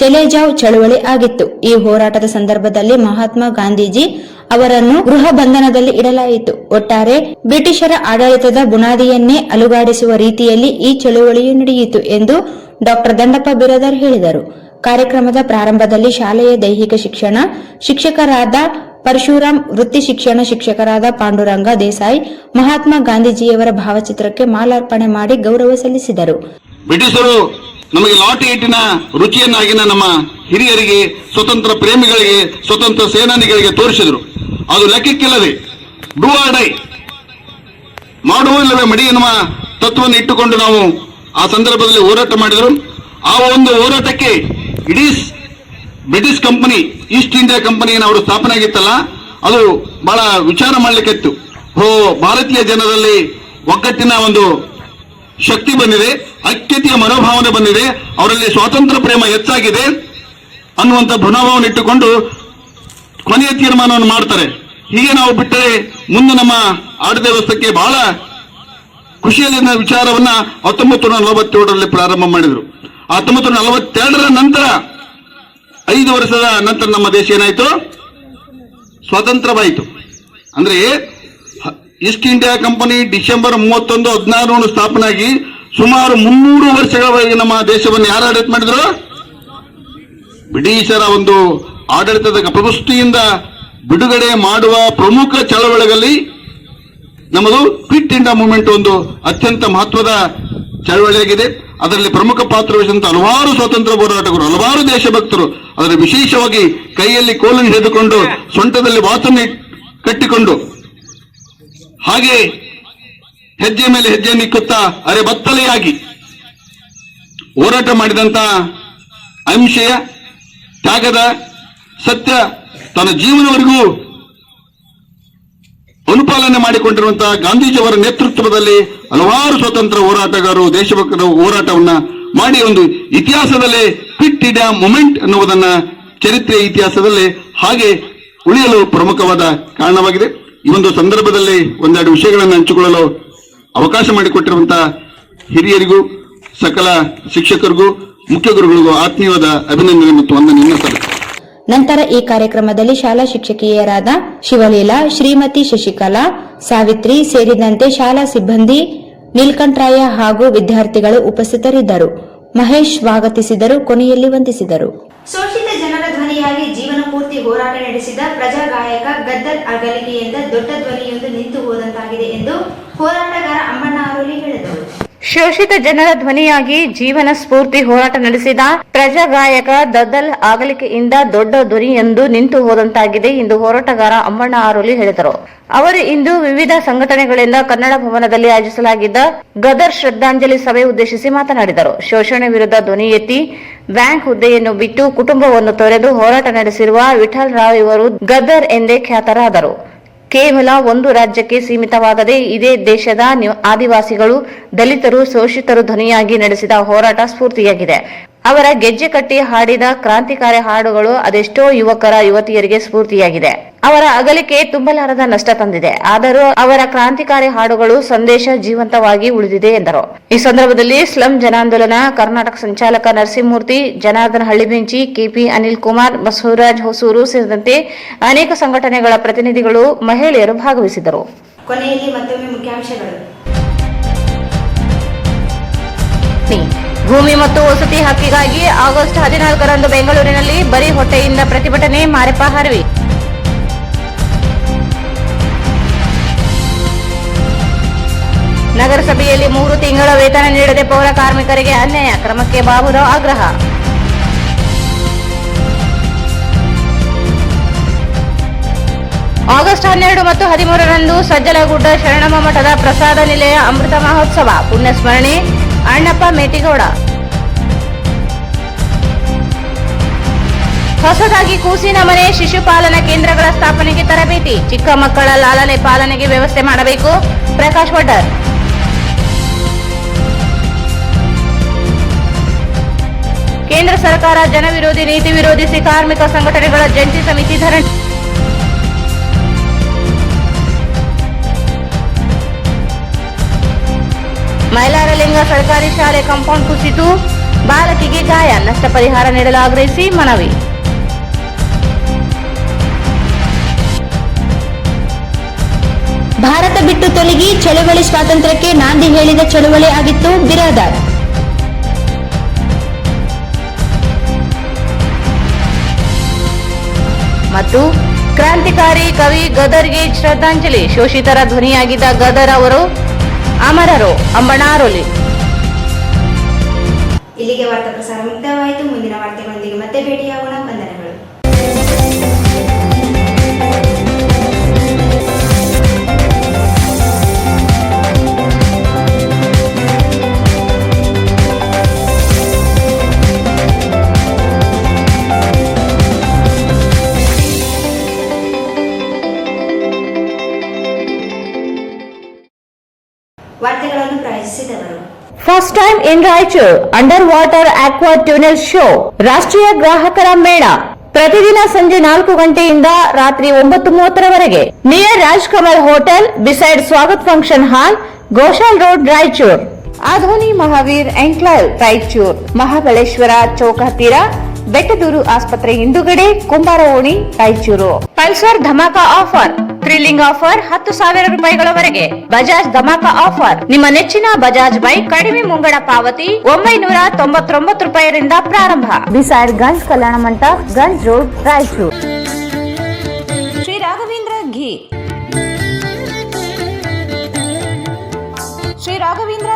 ಚಲೇ ಜಾವ್ ಚಳುವಳಿ ಆಗಿತ್ತು. ಈ ಹೋರಾಟದ ಸಂದರ್ಭದಲ್ಲಿ ಮಹಾತ್ಮ ಗಾಂಧೀಜಿ ಅವರನ್ನು ಗೃಹ ಬಂಧನದಲ್ಲಿ ಇಡಲಾಯಿತು. ಒಟ್ಟಾರೆ ಬ್ರಿಟಿಷರ ಆಡಳಿತದ ಬುನಾದಿಯನ್ನೇ ಅಲುಗಾಡಿಸುವ ರೀತಿಯಲ್ಲಿ ಈ ಚಳುವಳಿಯು ನಡೆಯಿತು ಎಂದು ಡಾಕ್ಟರ್ ದಂಡಪ್ಪ ಬಿರಾದರ್ ಹೇಳಿದರು. ಕಾರ್ಯಕ್ರಮದ ಪ್ರಾರಂಭದಲ್ಲಿ ಶಾಲೆಯ ದೈಹಿಕ ಶಿಕ್ಷಣ ಶಿಕ್ಷಕರಾದ ಪರಶುರಾಮ್, ವೃತ್ತಿ ಶಿಕ್ಷಣ ಶಿಕ್ಷಕರಾದ ಪಾಂಡುರಂಗ ದೇಸಾಯಿ ಮಹಾತ್ಮ ಗಾಂಧೀಜಿಯವರ ಭಾವಚಿತ್ರಕ್ಕೆ ಮಾಲಾರ್ಪಣೆ ಮಾಡಿ ಗೌರವ ಸಲ್ಲಿಸಿದರು. ಬ್ರಿಟಿಷರು ನಮಗೆ ಲಾಟಿ ಏಟಿನ ರುಚಿಯನ್ನಾಗಿನ ನಮ್ಮ ಹಿರಿಯರಿಗೆ, ಸ್ವತಂತ್ರ ಪ್ರೇಮಿಗಳಿಗೆ, ಸ್ವತಂತ್ರ ಸೇನಾನಿಗಳಿಗೆ ತೋರಿಸಿದರು. ಅದು ಲೆಕ್ಕಕ್ಕಿಲ್ಲದೆ ಡೂ ಆರ್ ಡೈ, ಮಾಡುವ ಇಲ್ಲವೇ ಮಡಿ ಎನ್ನುವ ತತ್ವವನ್ನು ಇಟ್ಟುಕೊಂಡು ನಾವು ಆ ಸಂದರ್ಭದಲ್ಲಿ ಹೋರಾಟ ಮಾಡಿದರು. ಆ ಒಂದು ಹೋರಾಟಕ್ಕೆ ಇಡೀ ಬ್ರಿಟಿಷ್ ಕಂಪನಿ, ಈಸ್ಟ್ ಇಂಡಿಯಾ ಕಂಪನಿಯನ್ನು ಅವರು ಸ್ಥಾಪನೆ ಆಗಿತ್ತಲ್ಲ, ಅದು ಬಹಳ ವಿಚಾರ ಮಾಡಲಿಕ್ಕಿತ್ತು. ಭಾರತೀಯ ಜನರಲ್ಲಿ ಒಗ್ಗಟ್ಟಿನ ಒಂದು ಶಕ್ತಿ ಬಂದಿದೆ, ಐಕ್ಯತೆಯ ಮನೋಭಾವನೆ ಬಂದಿದೆ, ಅವರಲ್ಲಿ ಸ್ವಾತಂತ್ರ್ಯ ಪ್ರೇಮ ಹೆಚ್ಚಾಗಿದೆ ಅನ್ನುವಂಥ ಮನೋಭಾವನೆ ಇಟ್ಟುಕೊಂಡು ಕೊನೆಯ ತೀರ್ಮಾನವನ್ನು ಮಾಡ್ತಾರೆ. ಹೀಗೆ ನಾವು ಬಿಟ್ಟರೆ ಮುಂದೆ ನಮ್ಮ ಆಡಳಿತ ವ್ಯವಸ್ಥೆಗೆ ಬಹಳ ಖುಷಿಯಲ್ಲಿನ ವಿಚಾರವನ್ನ 1947ರಲ್ಲಿ ಪ್ರಾರಂಭ ಮಾಡಿದರು. 1942ರ ನಂತರ 5 ವರ್ಷದ ನಂತರ ನಮ್ಮ ದೇಶ ಏನಾಯಿತು, ಸ್ವತಂತ್ರವಾಯಿತು. ಅಂದ್ರೆ ಈಸ್ಟ್ ಇಂಡಿಯಾ ಕಂಪನಿ ಡಿಸೆಂಬರ್ 31, 1600 ಸ್ಥಾಪನೆ ಆಗಿ ಸುಮಾರು 300 ವರ್ಷಗಳವರೆಗೆ ನಮ್ಮ ದೇಶವನ್ನು ಯಾರು ಆಡಳಿತ ಮಾಡಿದ್ರು? ಬ್ರಿಟಿಷರ ಒಂದು ಆಡಳಿತದ ಕಪಪುಷ್ಟಿಯಿಂದ ಬಿಡುಗಡೆ ಮಾಡುವ ಪ್ರಮುಖ ಚಳವಳಿಗಳಲ್ಲಿ ನಮ್ಮದು ಕ್ವಿಟ್ ಇಂಡಿಯಾ ಮೂವ್ಮೆಂಟ್ ಒಂದು ಅತ್ಯಂತ ಮಹತ್ವದ ಚಳವಳಿಯಾಗಿದೆ. ಅದರಲ್ಲಿ ಪ್ರಮುಖ ಪಾತ್ರ ವಹಿಸಿದಂತ ಹಲವಾರು ಸ್ವಾತಂತ್ರ್ಯ ಹೋರಾಟಗಾರರು, ಹಲವಾರು ದೇಶಭಕ್ತರು, ಅದರಲ್ಲಿ ವಿಶೇಷವಾಗಿ ಕೈಯಲ್ಲಿ ಕೋಲನ್ನು ಹಿಡಿದುಕೊಂಡು ಸೊಂಟದಲ್ಲಿ ವಾಸನೆ ಕಟ್ಟಿಕೊಂಡು ಹಾಗೆ ಹೆಜ್ಜೆ ಮೇಲೆ ಹೆಜ್ಜೆ ನಿಕ್ಕುತ್ತಾ ಅರೆ ಬತ್ತಲೆಯಾಗಿ ಹೋರಾಟ ಮಾಡಿದಂತ ಅಹಿಂಸೆಯ ತ್ಯಾಗದ ಸತ್ಯ ತನ್ನ ಜೀವನವರೆಗೂ ಅನುಪಾಲನೆ ಮಾಡಿಕೊಂಡಿರುವಂತಹ ಗಾಂಧೀಜಿಯವರ ನೇತೃತ್ವದಲ್ಲಿ ಹಲವಾರು ಸ್ವತಂತ್ರ ಹೋರಾಟಗಾರರು ದೇಶಭಕ್ತರ ಹೋರಾಟವನ್ನ ಮಾಡಿ ಒಂದು ಇತಿಹಾಸದಲ್ಲೇ ಕ್ವಿಟ್ ಇಂಡಿಯಾ ಮೂಮೆಂಟ್ ಅನ್ನುವುದನ್ನ ಚರಿತ್ರೆ ಇತಿಹಾಸದಲ್ಲಿ ಹಾಗೆ ಉಳಿಯಲು ಪ್ರಮುಖವಾದ ಕಾರಣವಾಗಿದೆ. ಈ ಒಂದು ಸಂದರ್ಭದಲ್ಲಿ ಒಂದೆರಡು ವಿಷಯಗಳನ್ನು ಹಂಚಿಕೊಳ್ಳಲು ಅವಕಾಶ ಮಾಡಿಕೊಟ್ಟಿರುವಂತಹ ಹಿರಿಯರಿಗೂ ಸಕಲ ಶಿಕ್ಷಕರಿಗೂ ಮುಖ್ಯ ಗುರುಗಳಿಗೂ ಆತ್ಮೀಯವಾದ ಅಭಿನಂದನೆ ಮತ್ತು ವಂದನೆಯನ್ನು ಸಲ್ಲಿಸುತ್ತೇನೆ. ನಂತರ ಈ ಕಾರ್ಯಕ್ರಮದಲ್ಲಿ ಶಾಲಾ ಶಿಕ್ಷಕಿಯರಾದ ಶಿವಲೀಲಾ, ಶ್ರೀಮತಿ ಶಶಿಕಲಾ, ಸಾವಿತ್ರಿ ಸೇರಿದಂತೆ ಶಾಲಾ ಸಿಬ್ಬಂದಿ, ನೀಲ್ಕಂಠರಾಯ ಹಾಗೂ ವಿದ್ಯಾರ್ಥಿಗಳು ಉಪಸ್ಥಿತರಿದ್ದರು. ಮಹೇಶ್ ಸ್ವಾಗತಿಸಿದರು, ಕೊನೆಯಲ್ಲಿ ವಂದಿಸಿದರು. ಶೋಷಿತ ಜನರ ಧ್ವನಿಯಾಗಿ ಜೀವನ ಪೂರ್ತಿ ಹೋರಾಟ ನಡೆಸಿದ ಪ್ರಜಾ ಗಾಯಕ ಗದ್ದರ್ ಅಗಲಿಕೆಯಿಂದ ದೊಡ್ಡ ಧ್ವನಿಯೊಂದು ನಿಂತು ಹೋದಂತಾಗಿದೆ ಎಂದು ಹೋರಾಟಗಾರ ಅಮ್ಮಣ್ಣ ಆರೋಲಿ ಹೇಳಿದರು. ಶೋಷಿತ ಜನರ ಧ್ವನಿಯಾಗಿ ಜೀವನ ಸ್ಫೂರ್ತಿ ಹೋರಾಟ ನಡೆಸಿದ ಪ್ರಜಾ ಗಾಯಕ ದದ್ದಲ್ ಅಗಲಿಕೆಯಿಂದ ದೊಡ್ಡ ಧ್ವನಿಯೊಂದು ನಿಂತು ಹೋದಂತಾಗಿದೆ ಎಂದು ಹೋರಾಟಗಾರ ಅಮ್ಮಣ್ಣ ಆರೋಲಿ ಹೇಳಿದರು. ಅವರು ಇಂದು ವಿವಿಧ ಸಂಘಟನೆಗಳಿಂದ ಕನ್ನಡ ಭವನದಲ್ಲಿ ಆಯೋಜಿಸಲಾಗಿದ್ದ ಗದರ್ ಶ್ರದ್ಧಾಂಜಲಿ ಸಭೆ ಉದ್ದೇಶಿಸಿ ಮಾತನಾಡಿದರು. ಶೋಷಣೆ ವಿರುದ್ಧ ಧ್ವನಿ ಎತ್ತಿ ಬ್ಯಾಂಕ್ ಹುದ್ದೆಯನ್ನು ಬಿಟ್ಟು ಕುಟುಂಬವನ್ನು ತೊರೆದು ಹೋರಾಟ ನಡೆಸಿರುವ ವಿಠಲ್ ರಾವ್ ಇವರು ಗದರ್ ಎಂದೇ ಖ್ಯಾತರಾದರು. ಕೇವಲ ಒಂದು ರಾಜ್ಯಕ್ಕೆ ಸೀಮಿತವಾಗದೆ ಇದೇ ದೇಶದ ಆದಿವಾಸಿಗಳು, ದಲಿತರು, ಶೋಷಿತರು ಧ್ವನಿಯಾಗಿ ನಡೆಸಿದ ಹೋರಾಟ ಸ್ಫೂರ್ತಿಯಾಗಿದೆ. ಅವರ ಗೆಜ್ಜೆ ಕಟ್ಟಿ ಹಾಡಿದ ಕ್ರಾಂತಿಕಾರಿ ಹಾಡುಗಳು ಅದೆಷ್ಟೋ ಯುವಕರ ಯುವತಿಯರಿಗೆ ಸ್ಫೂರ್ತಿಯಾಗಿದೆ. ಅವರ ಅಗಲಿಕೆ ತುಂಬಲಾರದ ನಷ್ಟ ತಂದಿದೆ. ಆದರೂ ಅವರ ಕ್ರಾಂತಿಕಾರಿ ಹಾಡುಗಳು ಸಂದೇಶ ಜೀವಂತವಾಗಿ ಉಳಿದಿದೆ ಎಂದರು. ಈ ಸಂದರ್ಭದಲ್ಲಿ ಸ್ಲಂ ಜನಾಂದೋಲನ ಕರ್ನಾಟಕ ಸಂಚಾಲಕ ನರಸಿಂಹಮೂರ್ತಿ, ಜನಾರ್ದನ ಹಳ್ಳಿಬೆಂಚಿ, ಕೆಪಿ ಅನಿಲ್ ಕುಮಾರ್, ಬಸವರಾಜ್ ಹೊಸೂರು ಸೇರಿದಂತೆ ಅನೇಕ ಸಂಘಟನೆಗಳ ಪ್ರತಿನಿಧಿಗಳು, ಮಹಿಳೆಯರು ಭಾಗವಹಿಸಿದ್ದರು. ಕೊನೆಯಲ್ಲಿ ಮತ್ತೊಮ್ಮೆ ಮುಖ್ಯಾಂಶಗಳು. ಭೂಮಿ ಮತ್ತು ವಸತಿ ಹಕ್ಕಿಗಾಗಿ ಆಗಸ್ಟ್ 14ರಂದು ಬೆಂಗಳೂರಿನಲ್ಲಿ ಬರೀ ಹೊಟ್ಟೆಯಿಂದ ಪ್ರತಿಭಟನೆ, ಮಾರೆಪ್ಪ ಹರವಿ. ನಗರಸಭೆಯಲ್ಲಿ 3 ತಿಂಗಳ ವೇತನ ನೀಡದೆ ಪೌರ ಕಾರ್ಮಿಕರಿಗೆ ಅನ್ಯಾಯ, ಕ್ರಮಕ್ಕೆ ಬಾಬುರಾವ್ ಆಗ್ರಹ. ಆಗಸ್ಟ್ 12 ಮತ್ತು 13ರಂದು ಸಜ್ಜಲಗುಡ್ಡ ಶರಣಮ್ಮ ಮಠದ ಪ್ರಸಾದ ನಿಲಯ ಅಮೃತ ಮಹೋತ್ಸವ, ಪುಣ್ಯಸ್ಮರಣೆ ಅಣ್ಣಪ್ಪ ಮೇಟಿಗೌಡ. ಹೊಸದಾಗಿ ಕೂಸಿನ ಮನೆ, ಶಿಶುಪಾಲನಾ ಕೇಂದ್ರಗಳ ಸ್ಥಾಪನೆಗೆ ತರಬೇತಿ, ಚಿಕ್ಕ ಮಕ್ಕಳ ಲಾಲನೆ ಪಾಲನೆಗೆ ವ್ಯವಸ್ಥೆ ಮಾಡಬೇಕು, ಪ್ರಕಾಶ್ ವಡ್ಡರ್. ಕೇಂದ್ರ ಸರ್ಕಾರ ಜನವಿರೋಧಿ ನೀತಿ ವಿರೋಧಿಸಿ ಕಾರ್ಮಿಕ ಸಂಘಟನೆಗಳ ಜಂಟಿ ಸಮಿತಿ ಧರಣಿ. ಮೈಲಾರಲಿಂಗ ಸರ್ಕಾರಿ ಶಾಲೆ ಕಾಂಪೌಂಡ್ ಕುಸಿತು, ಬಾಲಕಿಗೆ ಗಾಯ, ನಷ್ಟ ಪರಿಹಾರ ನೀಡಲು ಆಗ್ರಹಿಸಿ ಮನವಿ. ಭಾರತ ಬಿಟ್ಟು ತೊಲಗಿ, ಚಳುವಳಿ ಸ್ವಾತಂತ್ರ್ಯಕ್ಕೆ ನಾಂದಿ ಹೇಳಿದ ಚಳುವಳಿ ಆಗಿತ್ತು ಬಿರಾದಾರ್. ಮತ್ತು ಕ್ರಾಂತಿಕಾರಿ ಕವಿ ಗದರ್ಗೆ ಶ್ರದ್ಧಾಂಜಲಿ, ಶೋಷಿತರ ಧ್ವನಿಯಾಗಿದ್ದ ಗದರ್ ಅವರು ಅಮರರು, ಅಮ್ಮಣ್ಣ ಆರೋಲಿ. ಇಲ್ಲಿಗೆ ವಾರ್ತಾ ಪ್ರಸಾರ ಮುಕ್ತಾಯವಾಯಿತು. ಮುಂದಿನ ವಾರ್ತೆಗಳೊಂದಿಗೆ ಮತ್ತೆ ಭೇಟಿಯಾಗೋಣ. ವಂದನೆಗಳು. ವಾರ್ತೆಗಳನ್ನು ಪ್ರಾಯೋಜಿಸಿದವರು first time in Raichur under water aqua tunnel show, ರಾಷ್ಟ್ರೀಯ ಗ್ರಾಹಕರ ಮೇಳ ಪ್ರತಿದಿನ ಸಂಜೆ 4 ಗಂಟೆಯಿಂದ ರಾತ್ರಿ 9:30ರವರೆಗೆ near Rajkamal hotel beside Swagat function hall, Goshal road, Raichur. Adoni Mahavir enclave Raichur, Mahabaleshwar ಚೌಕ ಹತ್ತಿರ, ಬೆಟ್ಟದೂರು ಆಸ್ಪತ್ರೆ ಹಿಂದುಗಡೆ, ಕುಂಬಾರ ಓಣಿ, ರಾಯಚೂರು. ಪಲ್ಸರ್ ಧಮಾಕ ಆಫರ್, ಥ್ರಿಲ್ಲಿಂಗ್ ಆಫರ್ 10,000 ರೂಪಾಯಿಗಳವರೆಗೆ. ಬಜಾಜ್ ಧಮಾಕ ಆಫರ್, ನಿಮ್ಮ ನೆಚ್ಚಿನ ಬಜಾಜ್ ಬೈಕ್ ಕಡಿಮೆ ಮುಂಗಡ ಪಾವತಿ 999 ರೂಪಾಯಿರಿಂದ ಪ್ರಾರಂಭ. Beside Ganj Kalyana Mantapa, Ganj road, Raichur. ಶ್ರೀ ರಾಘವೇಂದ್ರ ಘೀ, ಶ್ರೀ ರಾಘವೇಂದ್ರ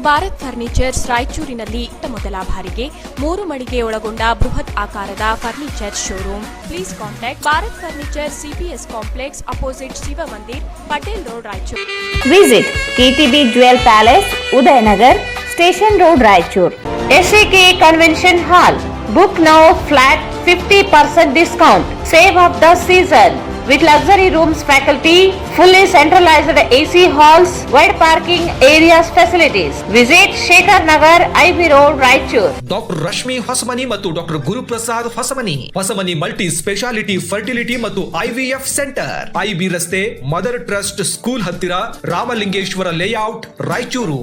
ಭಾರತ್ ಫರ್ನಿಚರ್ಸ್ ರಾಯಚೂರಿನಲ್ಲಿ ಮೊದಲ ಬಾರಿಗೆ 3 ಮಳಿಗೆ ಒಳಗೊಂಡ ಬೃಹತ್ ಆಕಾರದ furniture showroom. Please contact Bharat furniture, CPS complex, opposite Shiva Mandir, Patel road, Raichur. Visit KTB jewel palace, Udayanagar, station road, Raichur. SAK Convention Hall. Book now flat 50% discount. Save of the season. With luxury rooms, faculty, fully centralized AC halls, wide parking areas facilities. Visit Shekhar Nagar, IB Road, Raichur. Doctor Rashmi Hosamani ಮತ್ತು doctor Guruprasad Hosamani Hosamani multi speciality fertility ಮತ್ತು IVF ಸೆಂಟರ್, IB ರಸ್ತೆ, ಮದರ್ ಟ್ರಸ್ಟ್ ಸ್ಕೂಲ್ ಹತ್ತಿರ, ರಾಮಲಿಂಗೇಶ್ವರ ಲೇಔಟ್, ರಾಯಚೂರು.